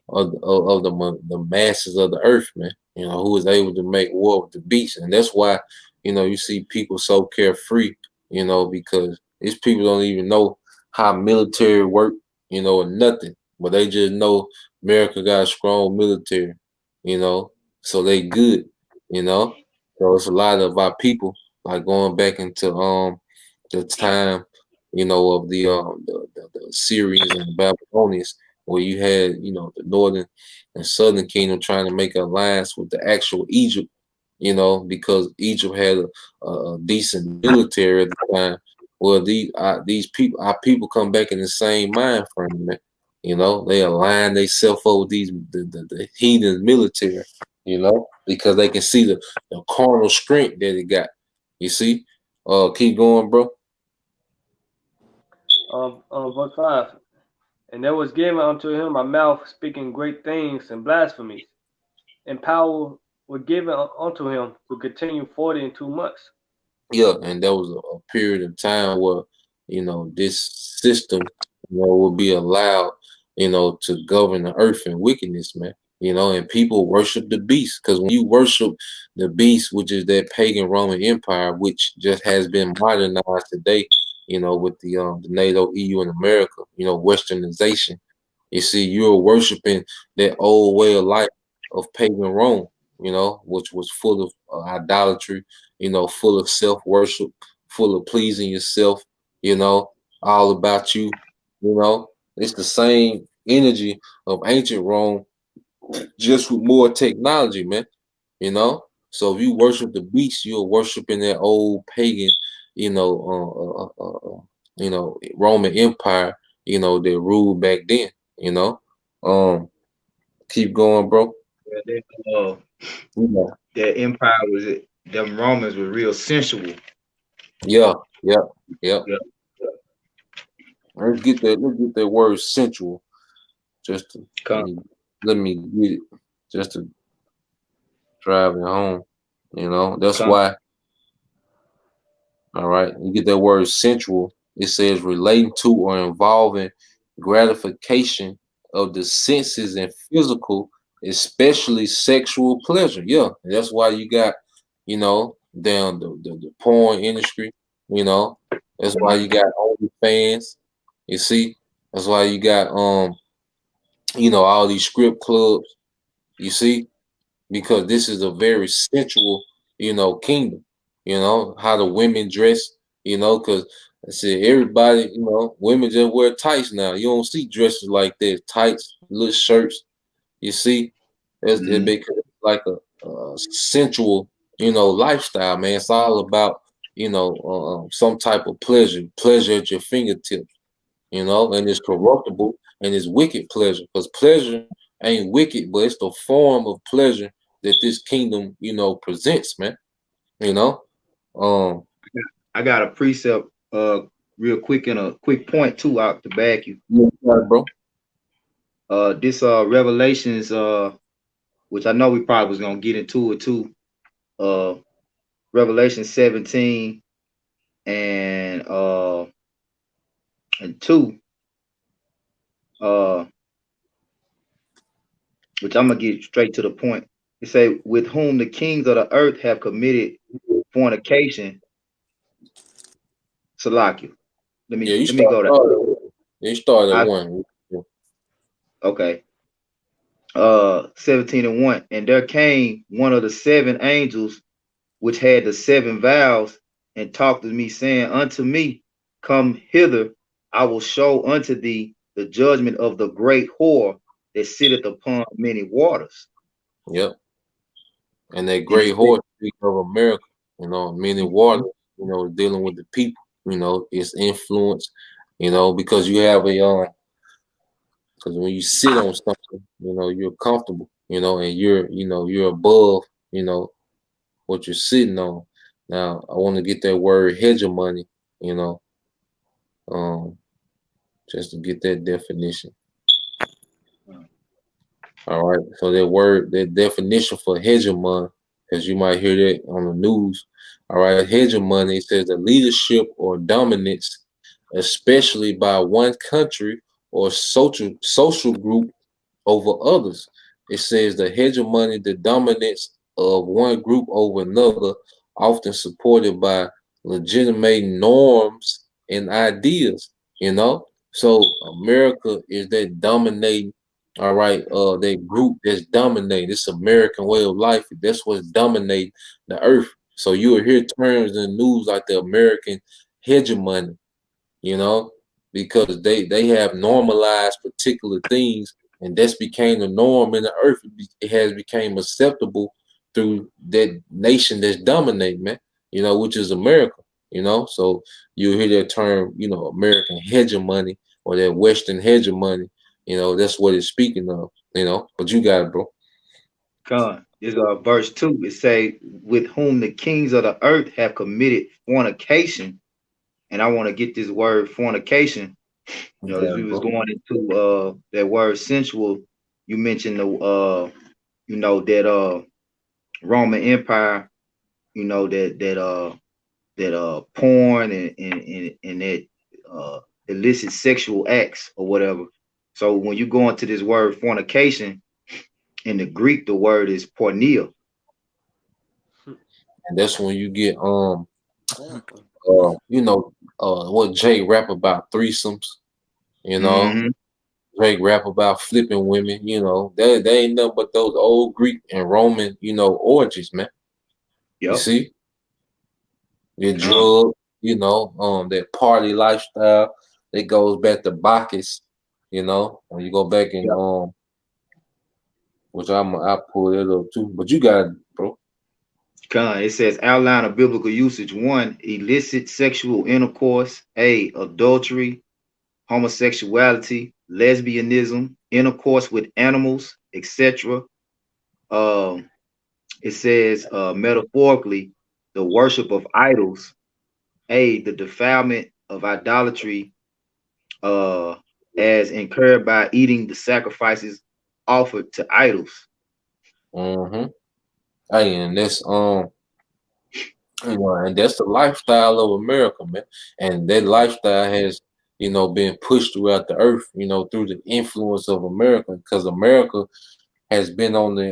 of the masses of the earth, man. You know, who is able to make war with the beast, and that's why, you know, you see people so carefree, you know, because these people don't even know how military work, you know, or nothing, but they just know America got a strong military, you know, so they good, you know. So it's a lot of our people like going back into the time, you know, of the Syrians and the Babylonians, where you had, you know, the northern and southern kingdom trying to make an alliance with the actual Egypt, you know, because Egypt had a decent military at the time. Well, these people, our people, come back in the same mind frame, man. You know, they align themselves up with the heathen military, you know, because they can see the carnal strength that it got. You see, keep going, bro. Verse 5. And there was given unto him a mouth speaking great things and blasphemies, and power were given unto him to continue 42 months. Yeah, and there was a period of time where, you know, this system, you know, will be allowed, you know, to govern the earth in wickedness, man. You know, and people worship the beast, because when you worship the beast, which is that pagan Roman Empire, which just has been modernized today, you know, with the NATO, EU, and America, you know, westernization. You see, you're worshiping that old way of life of pagan Rome, you know, which was full of idolatry, you know, full of self worship, full of pleasing yourself, you know, all about you, you know. It's the same energy of ancient Rome, just with more technology, man, you know. So if you worship the beast, you're worshiping that old pagan, you know, you know, Roman Empire, you know, that ruled back then, you know. Um, keep going, bro. Yeah, Yeah, that empire was it. Them Romans were real sensual. yeah, yeah, yeah. Yeah. Let's get that word sensual. Just to Come. let me get it. Just to drive it home. You know, that's Come. why. All right, you get that word sensual. It says relating to or involving gratification of the senses and physical, especially sexual pleasure. Yeah, and that's why you got, you know, down the porn industry. You know, that's why you got OnlyFans. You see, that's why you got you know, all these strip clubs. You see, because this is a very sensual, you know, kingdom. You know how the women dress. You know, because I said everybody, you know, women just wear tights now. You don't see dresses like that, tights, little shirts. You see, it becomes like a sensual, you know, lifestyle, man. It's all about, you know, some type of pleasure at your fingertips. You know, and it's corruptible and it's wicked pleasure, because pleasure ain't wicked, but it's the form of pleasure that this kingdom, you know, presents, man. You know, um, I got a precept real quick and a quick point too out to back you. yeah, bro. This Revelations which I know we probably was gonna get into it too. Revelation 17 and 2. Which I'm gonna get straight to the point. It say, with whom the kings of the earth have committed fornication. Salakia. Let Yeah, me go there. you start at one. Okay. 17 and 1. And there came one of the 7 angels which had the 7 vials, and talked to me, saying unto me, come hither, I will show unto thee the judgment of the great whore that sitteth upon many waters. Yep. And that great horse of America, you know, many waters, you know, dealing with the people, you know, its influence, you know, because you have because when you sit on something, you know, you're comfortable, you know, and you know, you're above, you know, what you're sitting on. Now, I want to get that word hegemony, you know, just to get that definition. All right. So that word, that definition for hegemon, because you might hear that on the news. All right. Hegemony says the leadership or dominance, especially by one country or social group over others. It says the hegemony, the dominance of one group over another, often supported by legitimate norms and ideas. You know, so America is that dominating. All right, that group that's dominating this American way of life. That's what's dominating the earth. So you will hear terms in the news like the American hegemony, you know, because they have normalized particular things, and that's became the norm in the earth. It has become acceptable through that nation that's dominating, man. You know, which is America. You know, so you hear that term, you know, American hegemony or that Western hegemony. You know, that's what it's speaking of. You know, but you got it, bro. God, is verse 2. It say, with whom the kings of the earth have committed fornication. And I want to get this word fornication. You know, as we was going into that word sensual, you mentioned the you know, that Roman Empire, you know, that porn and that illicit sexual acts or whatever. So when you go into this word fornication, in the Greek, the word is porneia. And that's when you get you know, what Jay rap about threesomes, you know. Mm-hmm. Drake rap about flipping women, you know. They ain't nothing but those old Greek and Roman, you know, orgies, man. Yep. You see? The drug, you know, that party lifestyle, it goes back to Bacchus, you know, when you go back and which I pull it up too. But you got it, bro. It says outline of biblical usage. 1, illicit sexual intercourse. A, adultery, homosexuality, lesbianism, intercourse with animals, etc. It says metaphorically, the worship of idols. A, the defilement of idolatry as incurred by eating the sacrifices offered to idols. Mm-hmm. Hey, and that's you know, and that's the lifestyle of America, man. And that lifestyle has, you know, been pushed throughout the earth, you know, through the influence of America, because America has been on the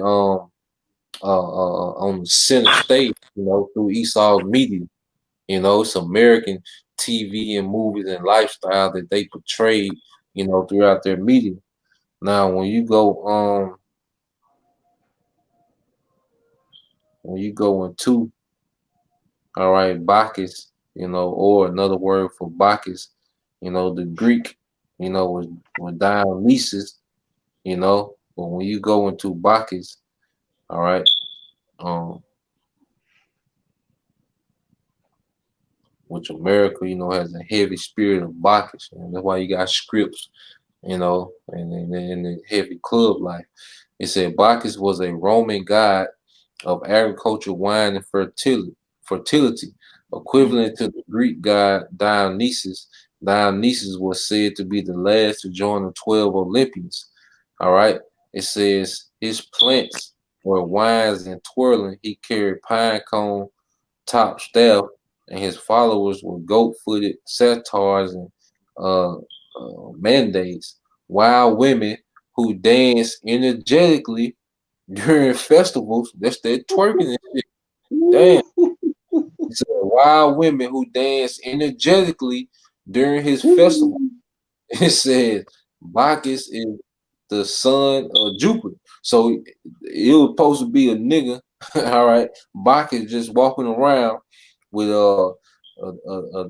center stage, you know, through Esau's media. You know, it's American TV and movies and lifestyle that they portrayed, you know, throughout their media. Now, when you go into, all right, Bacchus, you know, or another word for Bacchus, you know, the Greek, you know, was Dionysus, you know. But when you go into Bacchus, all right, which America, you know, has a heavy spirit of Bacchus, and that's why you got scripts, you know, and the heavy club life. It said Bacchus was a Roman god of agriculture, wine, and fertility, equivalent to the Greek god Dionysus. Dionysus was said to be the last to join the 12 Olympians. All right. It says his plants were wines and twirling. He carried pine cone top staff, and his followers were goat-footed satyrs and mandates, wild women who dance energetically during festivals. That's that twerking and shit. Damn. So wild women who dance energetically during his festival. It says Bacchus is the son of Jupiter. So it was supposed to be a nigga, all right. Bacchus just walking around with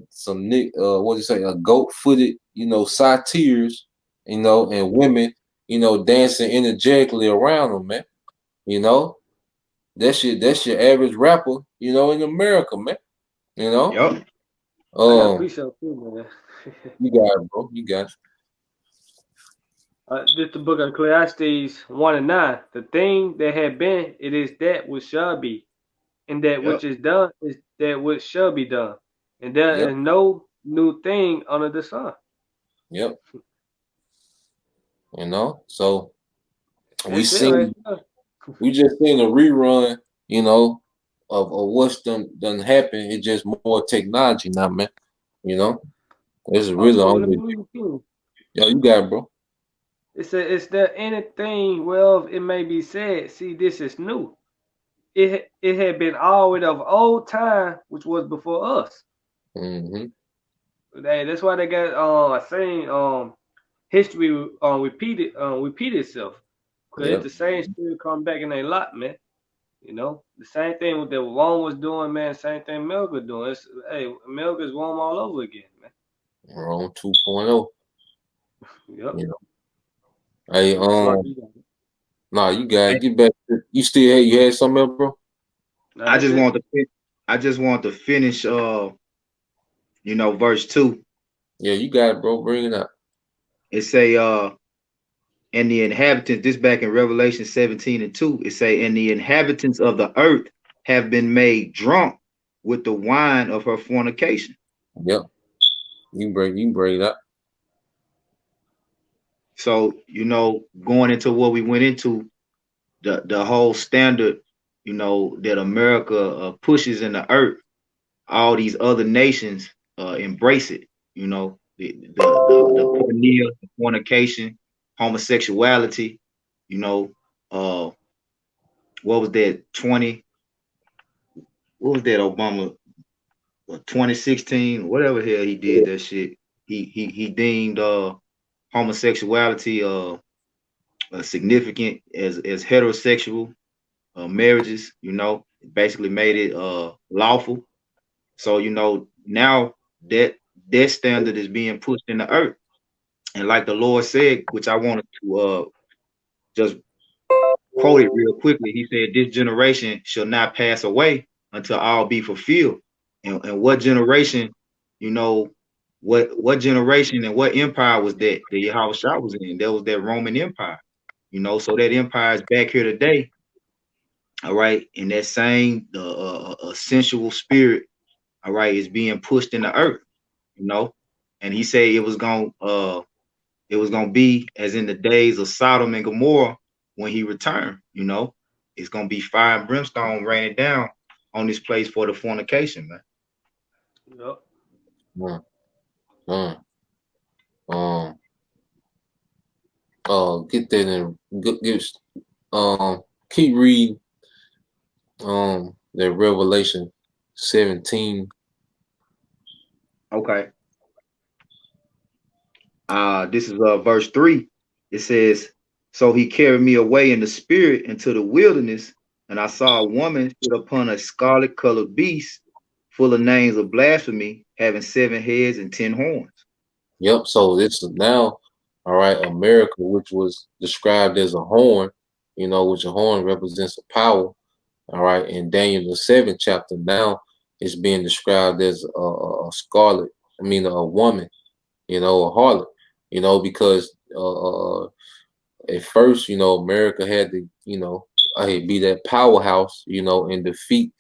some what do you say, a goat-footed, you know, satyrs, you know, and women, you know, dancing energetically around them, man. You know, that's your average rapper, you know, in America, man. You know. Yep. I got a pre-show too, man. You got it, bro. You got it. This the book of Ecclesiastes 1:9. The thing that had been, it is that which shall be, and that which is done is that which shall be done, and there is no new thing under the sun. Yep. You know, so We That's it right seen there. we just seen a rerun, you know, of what's done happen. It's just more technology now, man. You know, this is Oh, really cool. Let me only. read it to you. Yo, you got it, bro. It said, "Is there anything whereof it may be said, see, this is new? It had been always of old time, which was before us." Mm-hmm. That's why they got I saying history repeat itself. Cause it's Yep. the same story come back in a lot, man. You know, the same thing with that Rome was doing, man. Same thing America doing. America's Rome all over again, man. We're on 2.0. Yep. You know. Hey, It's like you got it. nah, you got Hey, it. Get back. You had something else, bro? Now I that's just it. want to I just want to finish verse 2. Yeah, you got it, bro. Bring it up. It say and the inhabitants, this back in Revelation 17 and 2, it say, and the inhabitants of the earth have been made drunk with the wine of her fornication. Yep. You can bring it up. So, going into what we went into, the whole standard, that America pushes in the earth, all these other nations embrace it. The porneia, the fornication, homosexuality. Uh, what was that? What was that? Obama, 2016, whatever hell he did that shit. He deemed homosexuality significant as heterosexual marriages. Basically made it lawful. So now that standard is being pushed in the earth, and like the Lord said, which I wanted to just quote it real quickly. He said, "This generation shall not pass away until all be fulfilled." And what generation, you know, what generation and what empire was that Yahweh Shah was in? That was that Roman Empire. So that empire is back here today. All right, and that same sensual spirit, all right, is being pushed in the earth. And he said it was gonna be as in the days of Sodom and Gomorrah when he returned. It's gonna be fire and brimstone raining down on this place for the fornication, man. Yep. Mm, mm. Get that in. Keep reading. That Revelation 17. Okay. This is verse 3. It says, "So he carried me away in the spirit into the wilderness, and I saw a woman sit upon a scarlet colored beast, full of names of blasphemy, having 7 heads and 10 horns." Yep. So this is now, all right, America, which was described as a horn, which a horn represents a power. All right. In Daniel the 7th chapter, now it's being described as a scarlet. A woman, a harlot. Because at first, America had to, be that powerhouse, and defeat,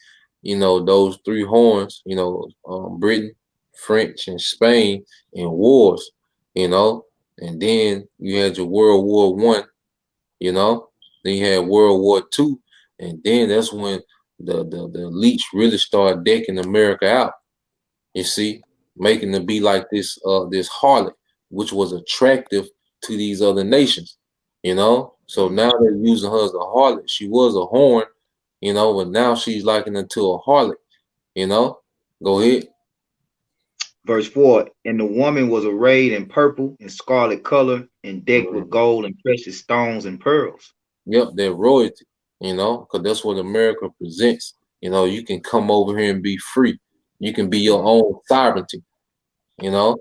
those 3 horns, Britain, French, and Spain in wars, and then you had your World War I, then you had World War II, and then that's when the elites really started decking America out. You see, making them be like this harlot, which was attractive to these other nations, So now they're using her as a harlot. She was a horn, but now she's likened into a harlot, Go ahead. Verse 4, "And the woman was arrayed in purple and scarlet color, and decked with gold and precious stones and pearls." Yep, they're royalty, because that's what America presents. You can come over here and be free. You can be your own sovereignty, you know.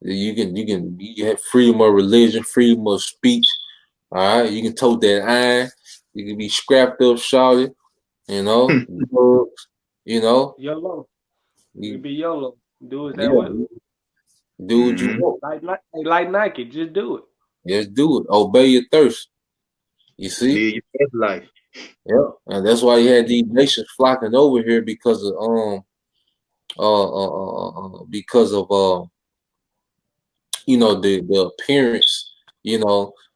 You have freedom of religion, freedom of speech. All right, you can tote that iron. You can be scrapped up, shouted, drugs, YOLO. You You, be YOLO. Do it that way. yeah, do what you want. Like Nike, just do it. Just do it. Obey your thirst. You see? Live your best life. Yeah, and that's why you had these nations flocking over here because of the appearance,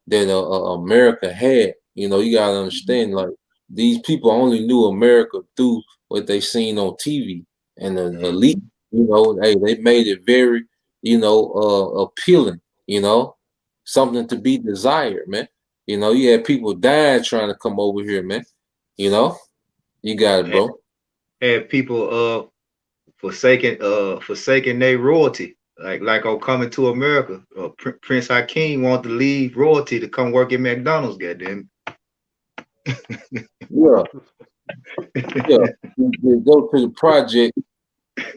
that America had, You know, you gotta understand, like these people only knew America through what they seen on TV, and the elite, you know, hey, they made it very, you know, appealing. You know, something to be desired, man. You know, you had people dying trying to come over here, man. You know, you got it, bro. Had people forsaking their royalty, like on Coming to America. Prince Hakeem wanted to leave royalty to come work at McDonald's. Goddamn. Yeah, yeah. You go to the project,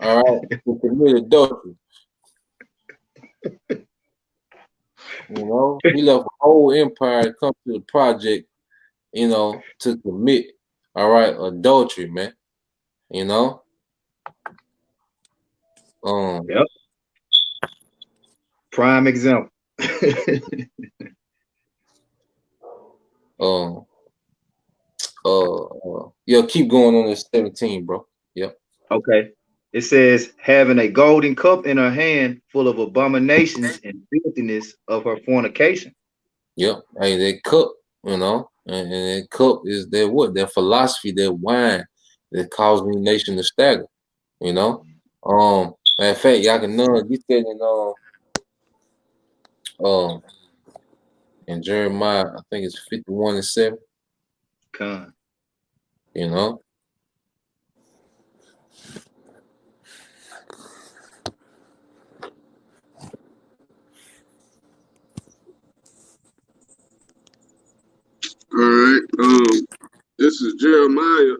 all right, to commit adultery. You know, he left a whole empire to come to the project, you know, to commit, all right, adultery, man. You know, Yep. Prime example. Yeah, keep going on this 17, bro. Yep. Okay. It says, having a golden cup in her hand full of abominations and filthiness of her fornication. Yep. Hey, that cup, you know, and that cup is their what? Their philosophy, their wine that caused the nation to stagger, you know. Matter of fact, y'all can know you said in Jeremiah, I think it's 51:7. Con. You know. All right. This is Jeremiah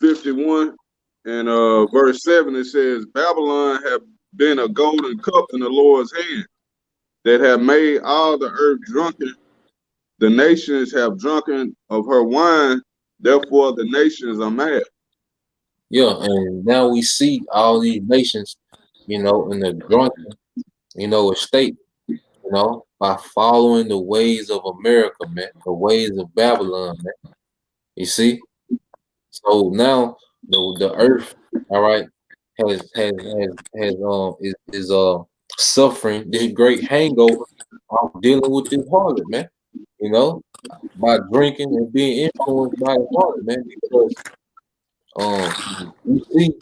51 and verse 7. It says, Babylon have been a golden cup in the Lord's hand, that have made all the earth drunken. The nations have drunken of her wine, therefore the nations are mad. Yeah, and now we see all these nations, you know, in the drunken, you know, state, you know, by following the ways of America, man, the ways of Babylon, man. You see? So now the earth, all right, is suffering this great hangover of dealing with this harlot, man. You know, by drinking and being influenced by the harlot, man, because you see,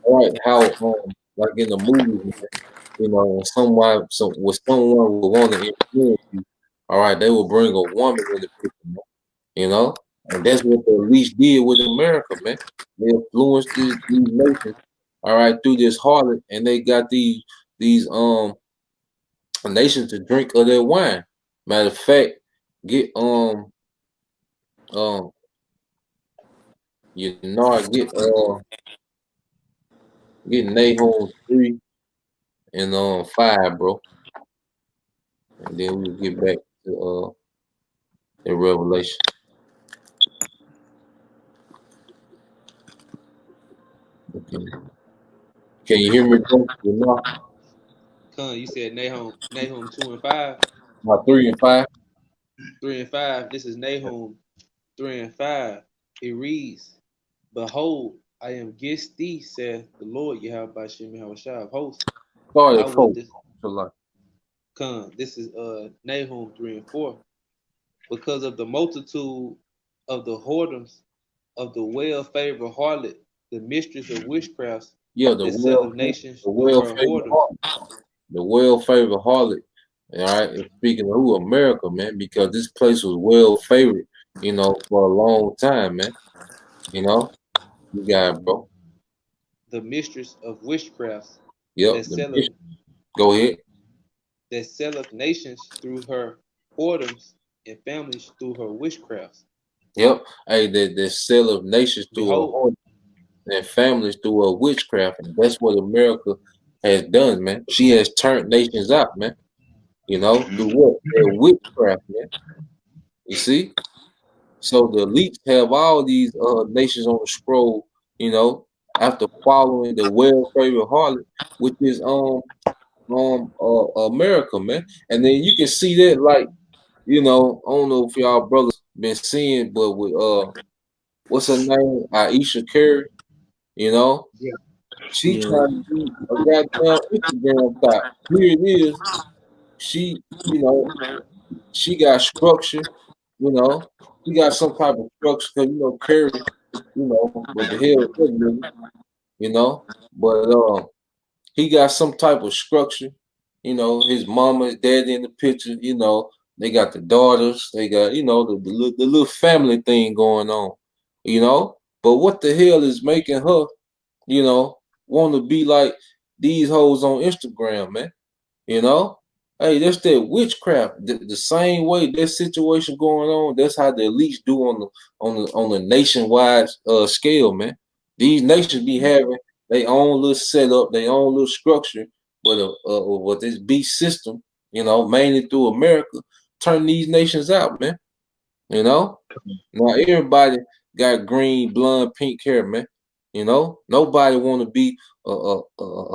all right, how like in the movies, man, you know, when someone would want to influence you, all right, they will bring a woman in the picture, man, you know, and that's what the elites did with America, man. They influenced these nations, all right, through this harlot, and they got these nations to drink of their wine. Matter of fact, get you know, I get Nahum 3 and 5, bro, and then we'll get back to the Revelation. Okay. Can you hear me, bro? Con, you said Nahum 2 and 5. 3 and 5. 3 and 5. This is Nahum 3 and 5. It reads, Behold, I am against thee, saith the Lord Yahweh Bashem Yahushua of hosts. Sorry, I will Con. This is Nahum 3 and 4. Because of the multitude of the whoredoms of the well-favored harlot, the mistress of witchcrafts, yeah, the cell of nations, the well-favored harlot. All right, and speaking of who, America, man, because this place was well favored, you know, for a long time, man. You know, you got it, bro. The mistress of witchcrafts. Yep. Go ahead. That selleth nations through her whoredoms and families through her witchcrafts. Yep. Hey, the sell of nations through her whoredom and families through her witchcraft, and that's what America has done, man. She has turned nations out, man. You know, through what? Their witchcraft, man. You see? So the elites have all these nations on the scroll, you know, after following the well-favored harlot, which is America, man. And then you can see that, like, you know, I don't know if y'all brothers been seeing, but with what's her name? Aisha Curry, you know? Yeah. She trying to be a goddamn Instagram thought. Here it is. She, you know, she got structure, you know, he got some type of structure, cause you know Curry, you know, what the hell, is that nigga, you know, but he got some type of structure. You know, his mama, his daddy in the picture. You know, they got the daughters. They got, you know, the little family thing going on. You know, but what the hell is making her, you know, want to be like these hoes on Instagram, man? You know, hey, that's that witchcraft. The same way that situation going on, that's how the elites do on the nationwide scale, man. These nations be having their own little setup, their own little structure, but with this beast system, you know, mainly through America, turn these nations out, man. You know, now everybody got green, blonde, pink hair, man. You know, nobody want to be a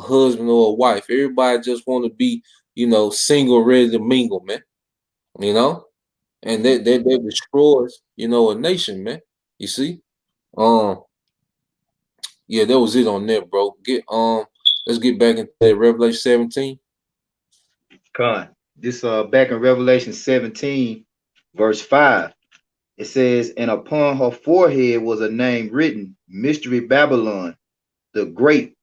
husband or a wife. Everybody just want to be, you know, single, ready to mingle, man. You know, and that destroys, you know, a nation, man. You see, um, yeah, that was it on that, bro. Let's get back into that Revelation 17. Con. This back in Revelation 17, verse 5. It says, and upon her forehead was a name written, Mystery Babylon, the Great,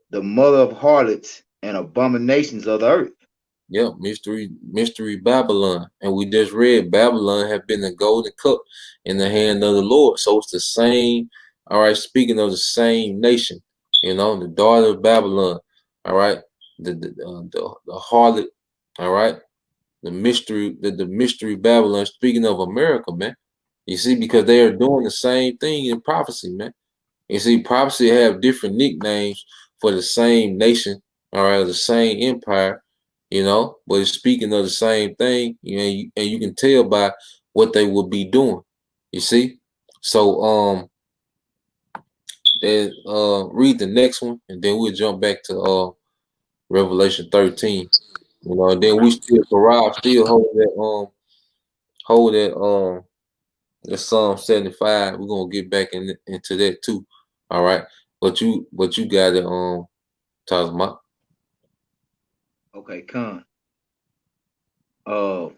the mother of harlots and abominations of the earth. Yeah, mystery Babylon. And we just read Babylon have been the golden cup in the hand of the Lord. So it's the same, all right, speaking of the same nation, you know, the daughter of Babylon, all right, the harlot, all right, the mystery Babylon, speaking of America, man. You see, because they are doing the same thing in prophecy, man. You see, prophecy have different nicknames for the same nation, all right, the same empire, you know, but it's speaking of the same thing, you know, and you can tell by what they will be doing. You see, so then read the next one, and then we'll jump back to Revelation 13. You know, and then we still Rob still hold that Psalm 75. We're gonna get back into that too. All right, but you got it talk about. Okay, Con. I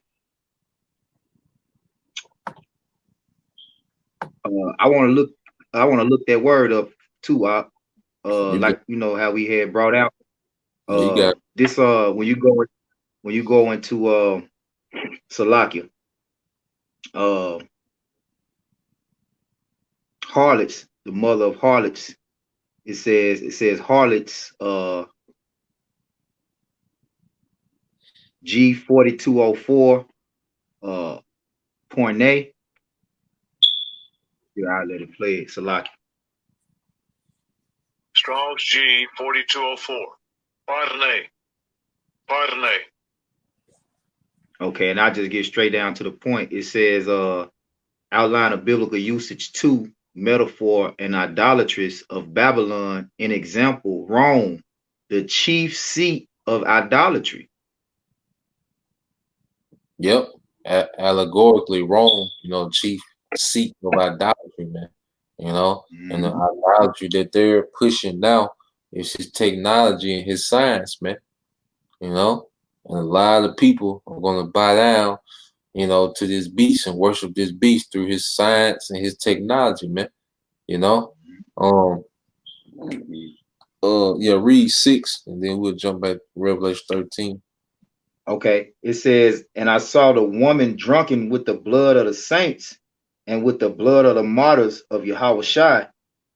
want to look that word up too. Like you know how we had brought out. You got This when you go into Salakia, harlots, the mother of harlots. It says harlots. G4204. Point A. Yeah, I'll let it play it. Salaki. Strong's G4204. Pardon. Okay, and I'll just get straight down to the point. It says outline of biblical usage 2, metaphor and idolatrous of Babylon, an example, Rome, the chief seat of idolatry. Yep. Allegorically Rome, you know, chief seat of idolatry, man. You know, and the idolatry that they're pushing now is his technology and his science, man. You know, and a lot of people are gonna bow down, you know, to this beast and worship this beast through his science and his technology, man. You know, yeah, read 6, and then we'll jump back to Revelation 13. Okay, it says, and I saw the woman drunken with the blood of the saints and with the blood of the martyrs of Yahushua.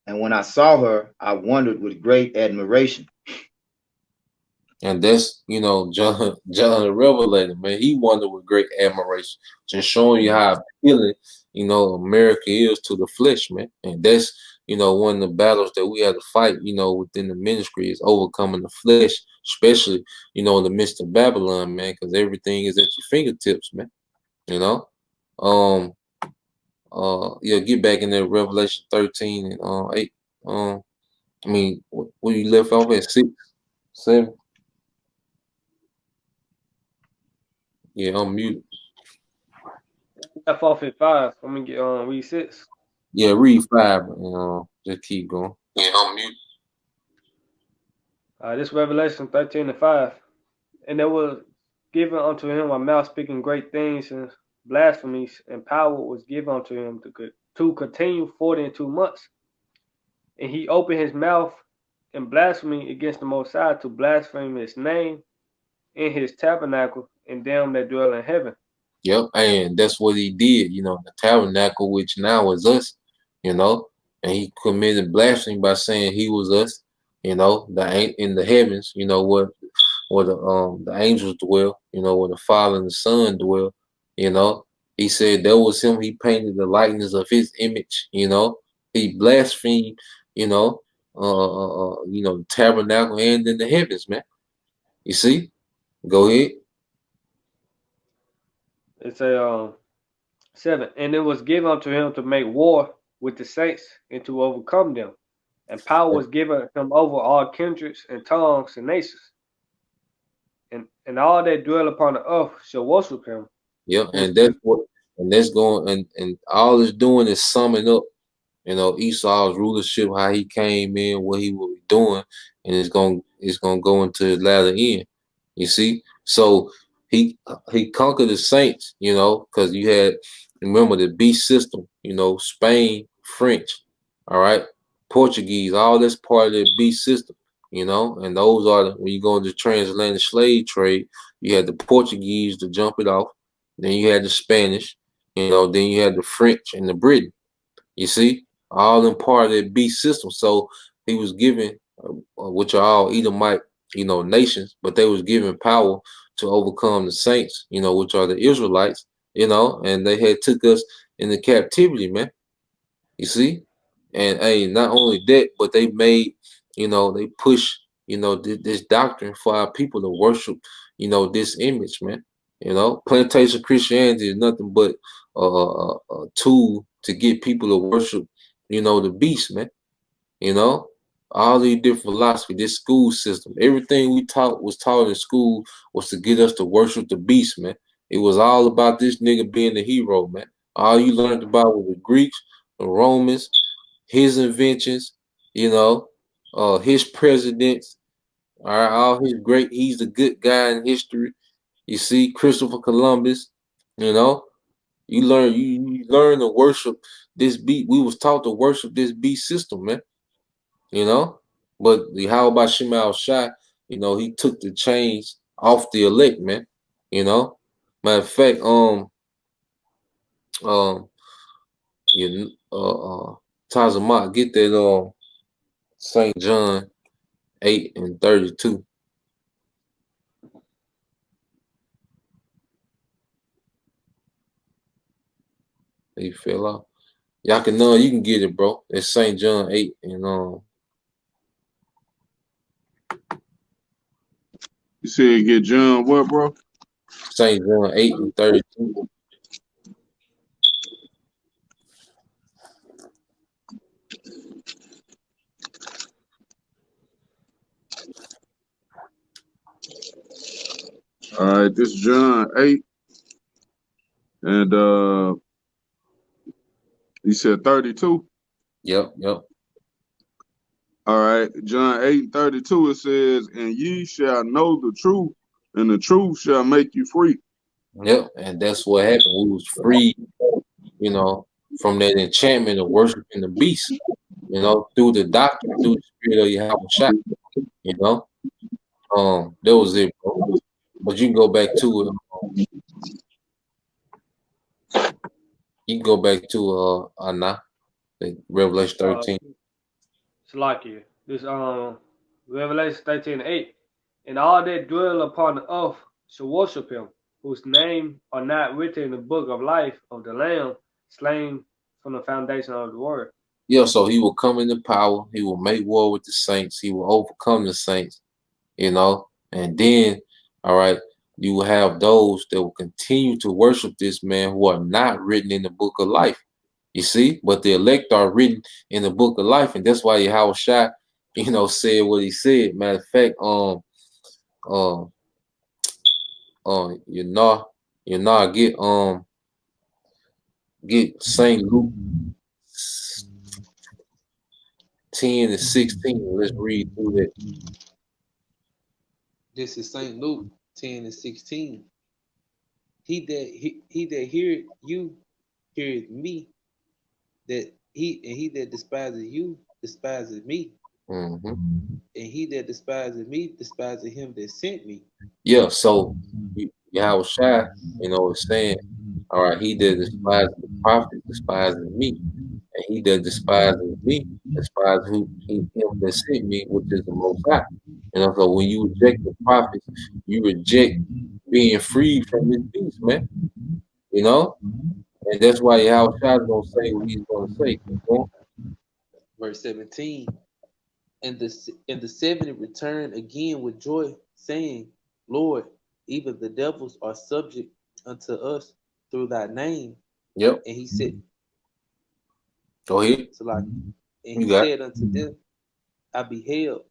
And when I saw her, I wondered with great admiration. And that's, you know, John the Revelator, man. He wondered with great admiration, just showing you how appealing, you know, America is to the flesh, man. And that's, you know, one of the battles that we have to fight, you know, within the ministry is overcoming the flesh, especially, you know, in the midst of Babylon, man, because everything is at your fingertips, man. You know, yeah, get back in there, Revelation 13 and 8. I mean, where you left off at 6, 7. Yeah, I'm muted. Left off at 5. I'm gonna get read 6. Yeah, read 5. Just keep going. Yeah, I'm muted. This Revelation 13 and 5. And there was given unto him a mouth speaking great things and blasphemies, and power was given unto him to continue 42 months. And he opened his mouth in blasphemy against the Most High to blaspheme his name in his tabernacle and them that dwell in heaven. Yep, and that's what he did, the tabernacle, which now is us, and he committed blasphemy by saying he was us, the in the heavens, where the angels dwell, where the Father and the Son dwell, he said that was him. He painted the likeness of his image, he blasphemed, the tabernacle and in the heavens, man. You see, go ahead. It's a 7. And it was given unto him to make war with the saints and to overcome them. And power was given him over all kindreds and tongues and nations. And all that dwell upon the earth shall worship him. Yep, and that's going and all it's doing is summing up, Esau's rulership, how he came in, what he will be doing, and it's gonna go into the latter end. You see, so he conquered the saints, because you had, remember, the beast system, Spain, French, all right, Portuguese, all that's part of the beast system, and those are when you go into the transatlantic slave trade, you had the Portuguese to jump it off, then you had the Spanish, then you had the French and the Britain. You see, all in part of that beast system. So he was given, which are all Edomite, nations, but they was given power to overcome the saints, which are the Israelites, and they had took us into captivity, man. You see, and hey, not only that, but they made, they push, this doctrine for our people to worship, this image, man. Plantation Christianity is nothing but a tool to get people to worship, the beast, man. All these different philosophy, this school system, everything we was taught in school was to get us to worship the beast, man. It was all about this nigga being the hero, man. All you learned about was the Greeks, the Romans, his inventions, his presidents, all right, all his great, he's the good guy in history. You see, Christopher Columbus, you learn to worship this beast. We was taught to worship this beast system, man. But how about Shemal Shai? He took the chains off the elect, man. Matter of fact, Tazamat, get that St. John 8:32. He fell off. Y'all can know you can get it, bro. It's St. John 8 and You said get John what, bro? St. John 8:32. All right, this is John 8, and you said 32. Yep. All right, John 8:32, it says, and ye shall know the truth, and the truth shall make you free. Yep, and that's what happened. We was free, from that enchantment of worshiping the beast, through the doctrine, through the spirit of Yahweh Shai, that was it, bro. But you can go back to it. You can go back to Anna, Revelation 13. Salakia. This Revelation 13:8. And all that dwell upon the earth shall worship him, whose name are not written in the book of life of the Lamb slain from the foundation of the world. Yeah, so he will come into power, he will make war with the saints, he will overcome the saints, and then, all right, you will have those that will continue to worship this man who are not written in the book of life. You see, but the elect are written in the book of life, and that's why Yahweh Shai, said what he said. Matter of fact, get St. Luke 10:16. Let's read through that. This is St. Luke 10:16. he that heareth you heareth me. That he that despises you despises me, Mm-hmm. and he that despises me despises him that sent me. Yeah, so Yahweh Shai, is saying, all right, he that despises the prophet despises me, and he that despises me despises him that sent me, which is the Most High. So when you reject the prophets, you reject being freed from this beast, man. And that's why Yahweh Shai is gonna say what he's gonna say. Verse 17. And the 70 returned again with joy, saying, Lord, even the devils are subject unto us through thy name. Yep. And he said, Go ahead. so like, and You he got said unto them, I beheld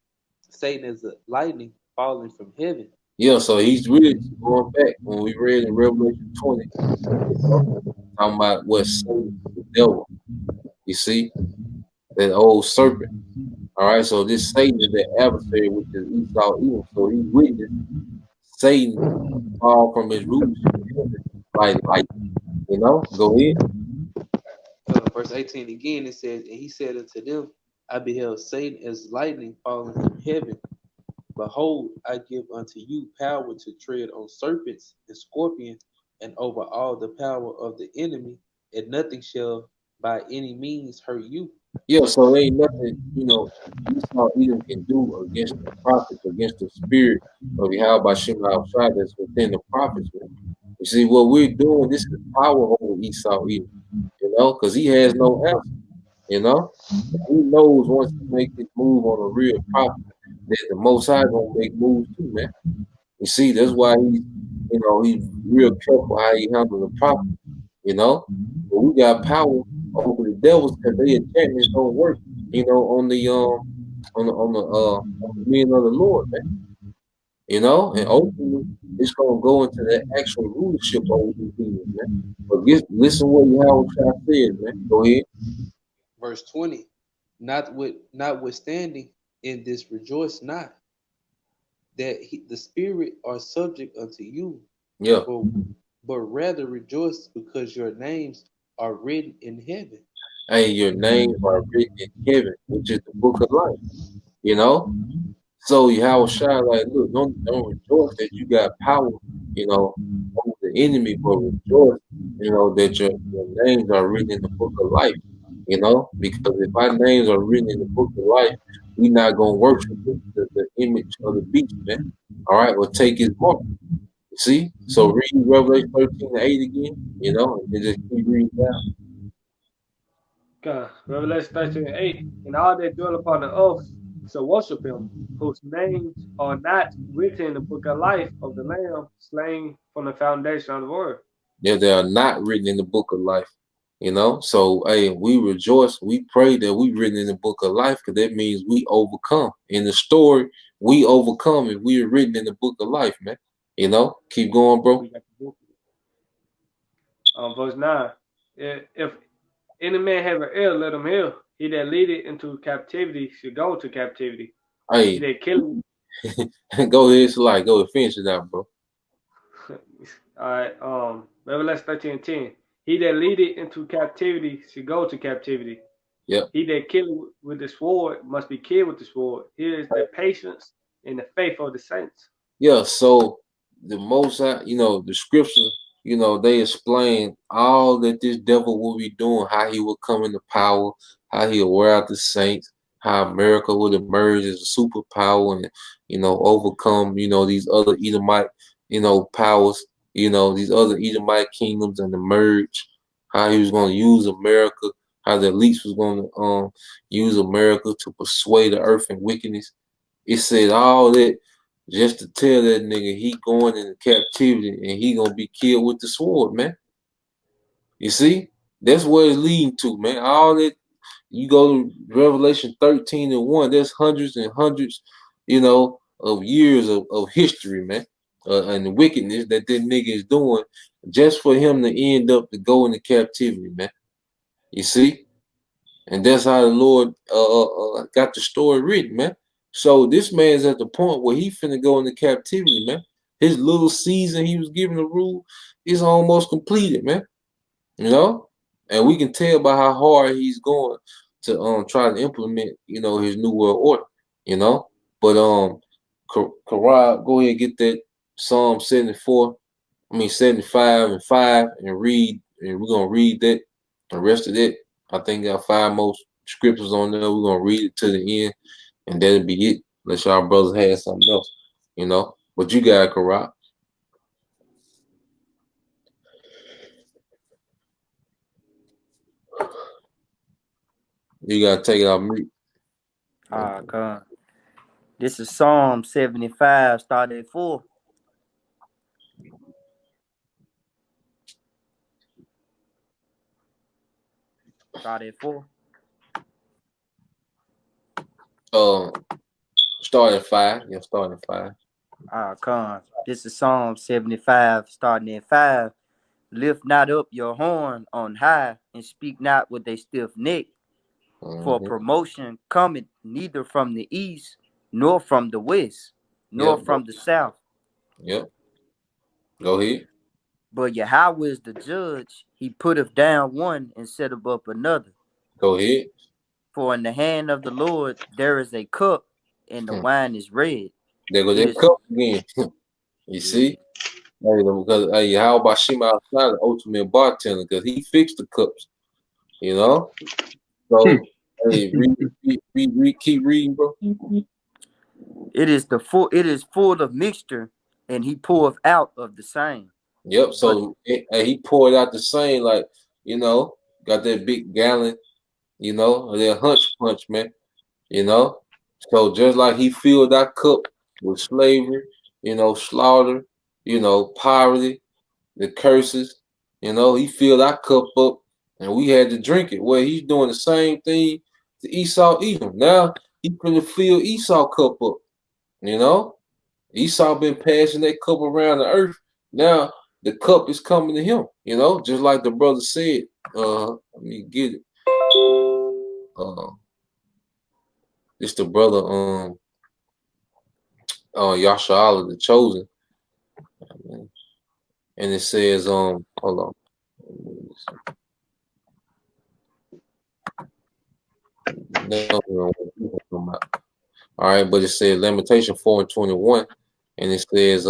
Satan as a lightning falling from heaven. Yeah, so he's really going back when we read in Revelation 20, talking about what Satan, the devil. You see, that old serpent. All right, so this Satan is the adversary, which is Esau Edom. So he witnessed Satan fall from his rulership in heaven, like, Go ahead. Verse 18 again, it says, and he said unto them, I beheld Satan as lightning falling from heaven. Behold, I give unto you power to tread on serpents and scorpions, and over all the power of the enemy, and nothing shall by any means hurt you. Yeah, so there ain't nothing, Esau Edom can do against the prophets, against the spirit of Yahweh Shem outside that's within the prophets. Man. You see, what we're doing, this is power over Esau Edom, because he has no answer, He knows once he make this move on a real prophet, that the Most High gonna make moves too, man. You see, that's why he's real careful how he handles the prophet, But we got power over the devils because their enchantments don't work, on the men of the Lord, man. And ultimately it's gonna go into that actual rulership over these demons, man. But listen what Yahweh said, man. Go ahead. Verse 20. Notwithstanding in this rejoice not that the spirit are subject unto you, Yeah. but rather rejoice because your names are written in heaven. Hey, your names are written in heaven, which is the book of life, So Yahweh Shai, like, look, don't rejoice that you got power, over the enemy, but rejoice, that your names are written in the book of life, because if our names are written in the book of life, we're not gonna worship the image of the beast, man. All right, or take his mark. See? So read Revelation 13:8 again, and just keep reading down. Okay. Revelation 13:8. And all that dwell upon the earth shall worship him, whose names are not written in the book of life of the Lamb slain from the foundation of the world. Yeah, they are not written in the book of life. So hey, we rejoice, we pray that we written in the book of life, because that means we overcome. In the story, we overcome and we are written in the book of life, man. Keep going, bro. Verse 9. If any man have an ear, let him hear. He that leadeth into captivity should go to captivity. Hey, he that killeth. Go ahead, Salai. Go ahead, finish it out, bro. All right. Revelation 13:10. He that leadeth into captivity should go to captivity. Yep. He that killeth with the sword must be killed with the sword. Here is the patience and the faith of the saints. Yeah, so the Most High, the scripture, they explain all that this devil will be doing, how he will come into power, how he'll wear out the saints, how America would emerge as a superpower and, overcome, these other Edomite, powers, these other Edomite kingdoms and emerge, how he was going to use America, how the elites was going to use America to persuade the earth in wickedness. It said all that just to tell that nigga he going into captivity and he gonna be killed with the sword, man. You see? That's where it's leading to, man. All that, you go to Revelation 13:1, there's hundreds and hundreds, of years of history, man. And the wickedness that nigga is doing just for him to end up to go into captivity, man. You see? And that's how the Lord got the story written, man. So this man's at the point where he finna go into captivity, man. his little season he was given the rule is almost completed, man. You know, and we can tell by how hard he's going to try to implement, you know, his new world order. You know, but Karab, go ahead and get that Psalm 74. I mean 75 and 5 and read, and we're gonna read that. The rest of it, I think got 5 more scriptures on there. We're gonna read it to the end, and that'll be it. Unless y'all brothers had something else, you know. But you got it, Karab. You gotta take it off mute. God. This is Psalm 75, starting at 4. Start at 4. Start at 5. Yeah, start at 5. Come. This is Psalm 75, starting at 5. Lift not up your horn on high, and speak not with a stiff neck. For promotion cometh neither from the east, nor from the west, nor from the south. Yep. Go ahead. But Yahweh is the judge. He putteth down one and setteth up another. Go ahead. For in the hand of the Lord there is a cup, and the wine is red. There goes that cup again. You see? Hey, because how about Shema outside the ultimate bartender? Because he fixed the cups. You know? So hey, keep reading, bro. It is full of mixture, and he poureth out of the same. Yep. So he poured out the same, like, you know, got that big gallon, you know, that punch, man. You know? So just like he filled that cup with slavery, you know, slaughter, you know, poverty, the curses, you know, he filled that cup up and we had to drink it. Well, he's doing the same thing to Esau Edom. Now he gonna fill Esau cup up. You know? Esau been passing that cup around the earth. Now the cup is coming to him, you know, just like the brother said. Let me get it. It's the brother Yasha'Allah, the chosen. And it says, hold on. All right, but it says Lamentation 4:21, and it says,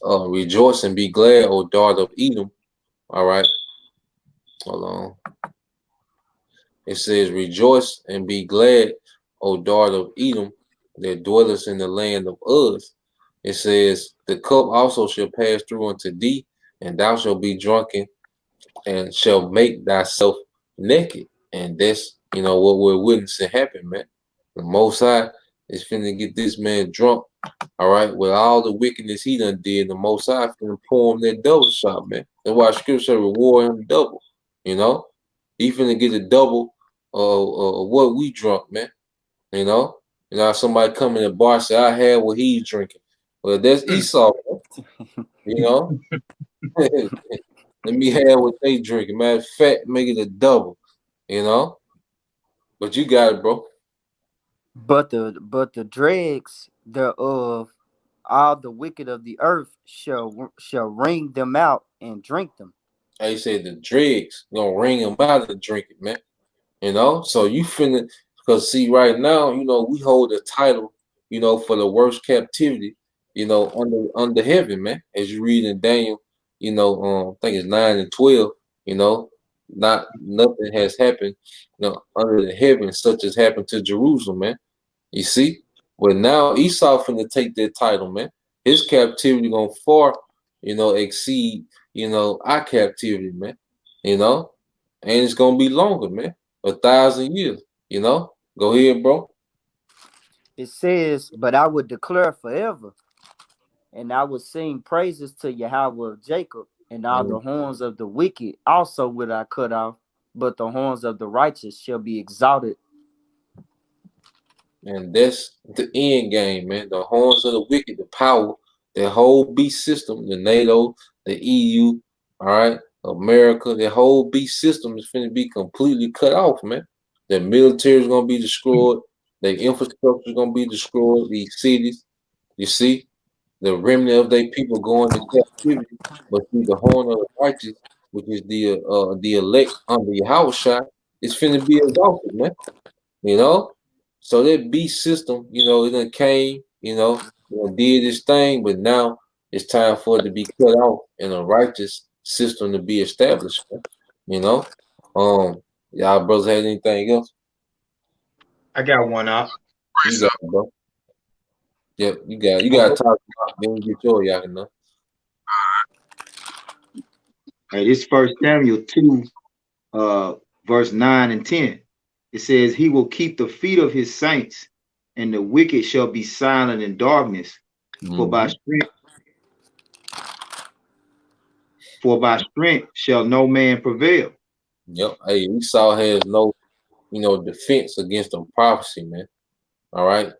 rejoice and be glad, O daughter of Edom. All right, hold on. It says, rejoice and be glad, O daughter of Edom, that dwelleth in the land of Uz. It says, the cup also shall pass through unto thee, and thou shalt be drunken, and shall make thyself naked. And that's, you know, what we're witnessing happen, man. The Most High is finna get this man drunk, all right, with all the wickedness he done did. The Most High finna pour him that double shot, man. That's why Scripture reward him double, you know. He finna get a double of what we drunk, man. You know, somebody come in the bar say, I had what he's drinking. Well, that's Esau, man. You know. Let me have what they drinking. Matter of fact, make it a double, you know. But you got it, bro. But the dregs thereof, all the wicked of the earth shall wring them out and drink them. I said the dregs gonna wring them out and drink it, man. You know, so you finna, because see, right now, you know, we hold a title, you know, for the worst captivity, you know, under heaven, man. As you read in Daniel, you know, I think it's 9 and 12, you know, nothing has happened, you know, under the heavens such as happened to Jerusalem, man. You see? Well, now Esau finna take that title, man. His captivity gonna far, you know, exceed, you know, our captivity, man. You know, and it's gonna be longer, man. 1,000 years, you know. Go ahead, bro. It says, but I would declare forever, and I would sing praises to Yahweh of Jacob, and all the horns of the wicked also would I cut off, but the horns of the righteous shall be exalted. And that's the end game, man. The horns of the wicked, the power, the whole beast system, the NATO, the EU, all right, America, the whole beast system is going to be completely cut off, man. The military is going to be destroyed. The infrastructure is going to be destroyed. These cities, You see, the remnant of their people going to captivity, but see the horn of the righteous, which is the elect under Yahushua, is finna be exalted, man. You know? So that beast system, you know, it done came, did this thing, but now it's time for it to be cut off and a righteous system to be established. You know? Y'all brothers had anything else? I got one out. You got it, bro. Yep, you got to talk about then get your y'all know. Hey, this First Samuel 2, verse 9 and 10. It says, he will keep the feet of his saints, and the wicked shall be silent in darkness. For by strength shall no man prevail. Yep. Hey, Esau has no, defense against the prophecy, man. All right.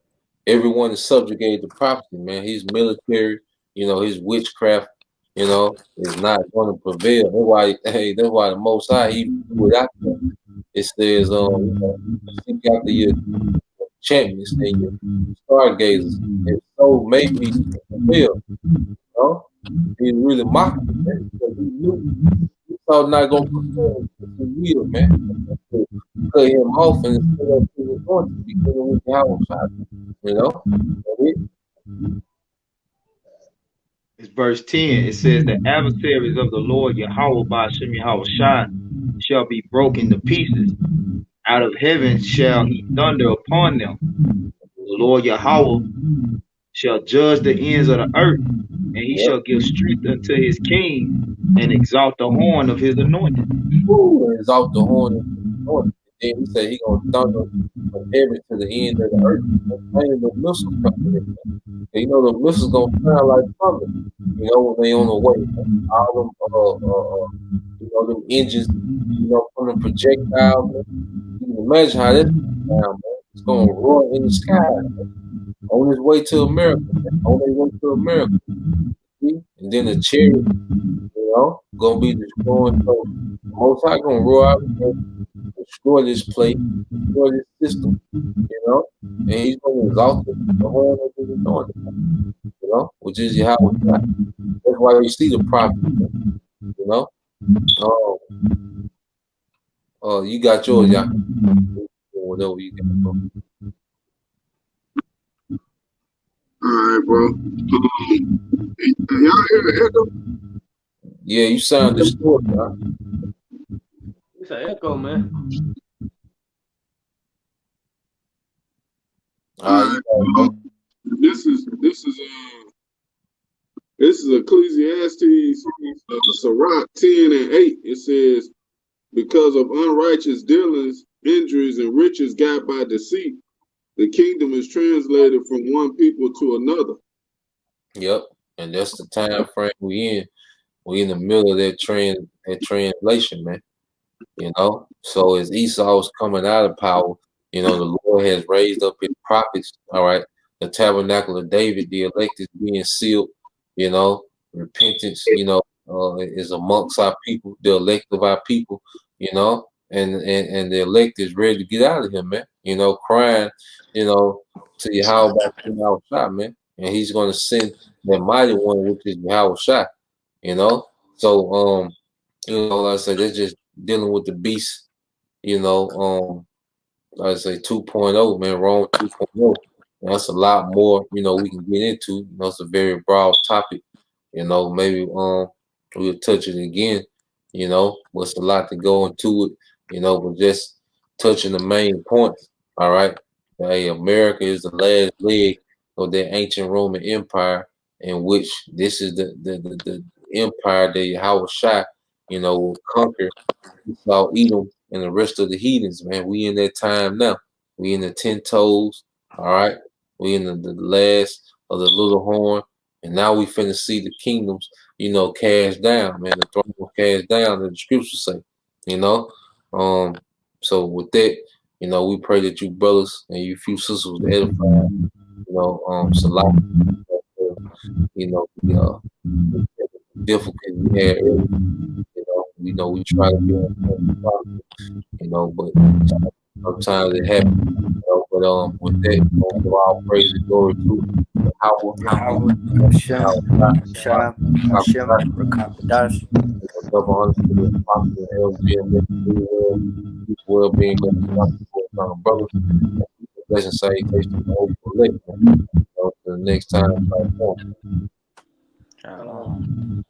Everyone is subjugated to prophecy, man. His military, his witchcraft, is not going to prevail. That's why the Most High, he put out there. It says, seek after your champions and your stargazers, and so maybe prevail. He's really mocking, man, because he knew Esau not going to prevail. He will, man. Cut him off and instead of his anointing, because of the house, It's verse 10. It says, the adversaries of the Lord Yahweh by Shem Yahushua shall be broken to pieces. Out of heaven shall he thunder upon them. The Lord Yahweh shall judge the ends of the earth, and he shall give strength unto his king and exalt the horn of his anointed. Exalt the horn of his anointed. Then he said he gonna thunder from heaven to the end of the earth. And the missiles coming in. And the missiles gonna sound like thunder. When they on the way. All them them engines, from the projectile. Man. You can imagine how that's going down, man. It's gonna roar in the sky, man. On his way to America, man. On their way to America. See? And then the chariot, gonna be destroying. So Most High gonna roar out and destroy this place, destroy this system, and he's gonna exalt the horn of his anointing, which is Yahweh. That's why you see the prophet, you got yours, y'all. Whatever you got, bro. All right, bro. Y'all hear the echo? Yeah, you sound distorted, y'all. It's an echo, man. This is Ecclesiastes, Sirach 10 and 8. It says, because of unrighteous dealings, injuries, and riches got by deceit, the kingdom is translated from one people to another. Yep, and that's the time frame we in. We in the middle of that translation, man. So as Esau's coming out of power, the Lord has raised up his prophets. All right, the tabernacle of David, the elect is being sealed. Repentance, is amongst our people, the elect of our people. And the elect is ready to get out of here, man. Crying, to Yahweh, man. And he's going to send the mighty one, which is Yahushua, So, like I said, that's just dealing with the beast, like I say 2.0, man, Rome 2.0. That's a lot more, we can get into. It's a very broad topic. Maybe we'll touch it again, but it's a lot to go into it, but just touching the main points. All right. Hey, America is the last leg of the ancient Roman Empire, in which this is the empire that Yahushua, will conquer Esau, Edom, and the rest of the heathens, man. We in that time now. We in the 10 toes. All right. We in the last of the little horn. And now we finna see the kingdoms, cast down, man. The throne was cast down, as the scriptures say, So with that, we pray that you brothers and you few sisters was edified, Salah, the difficulty we had earlier, we try to be on but sometimes it happens, But with that, we'll give all praise and glory to Howard, Hashem, Shah, Hashem, Rakabadash. double honor to the apostle LG and well-being of brothers. Blessing salutation and hope for listening. To the next time. Shalom.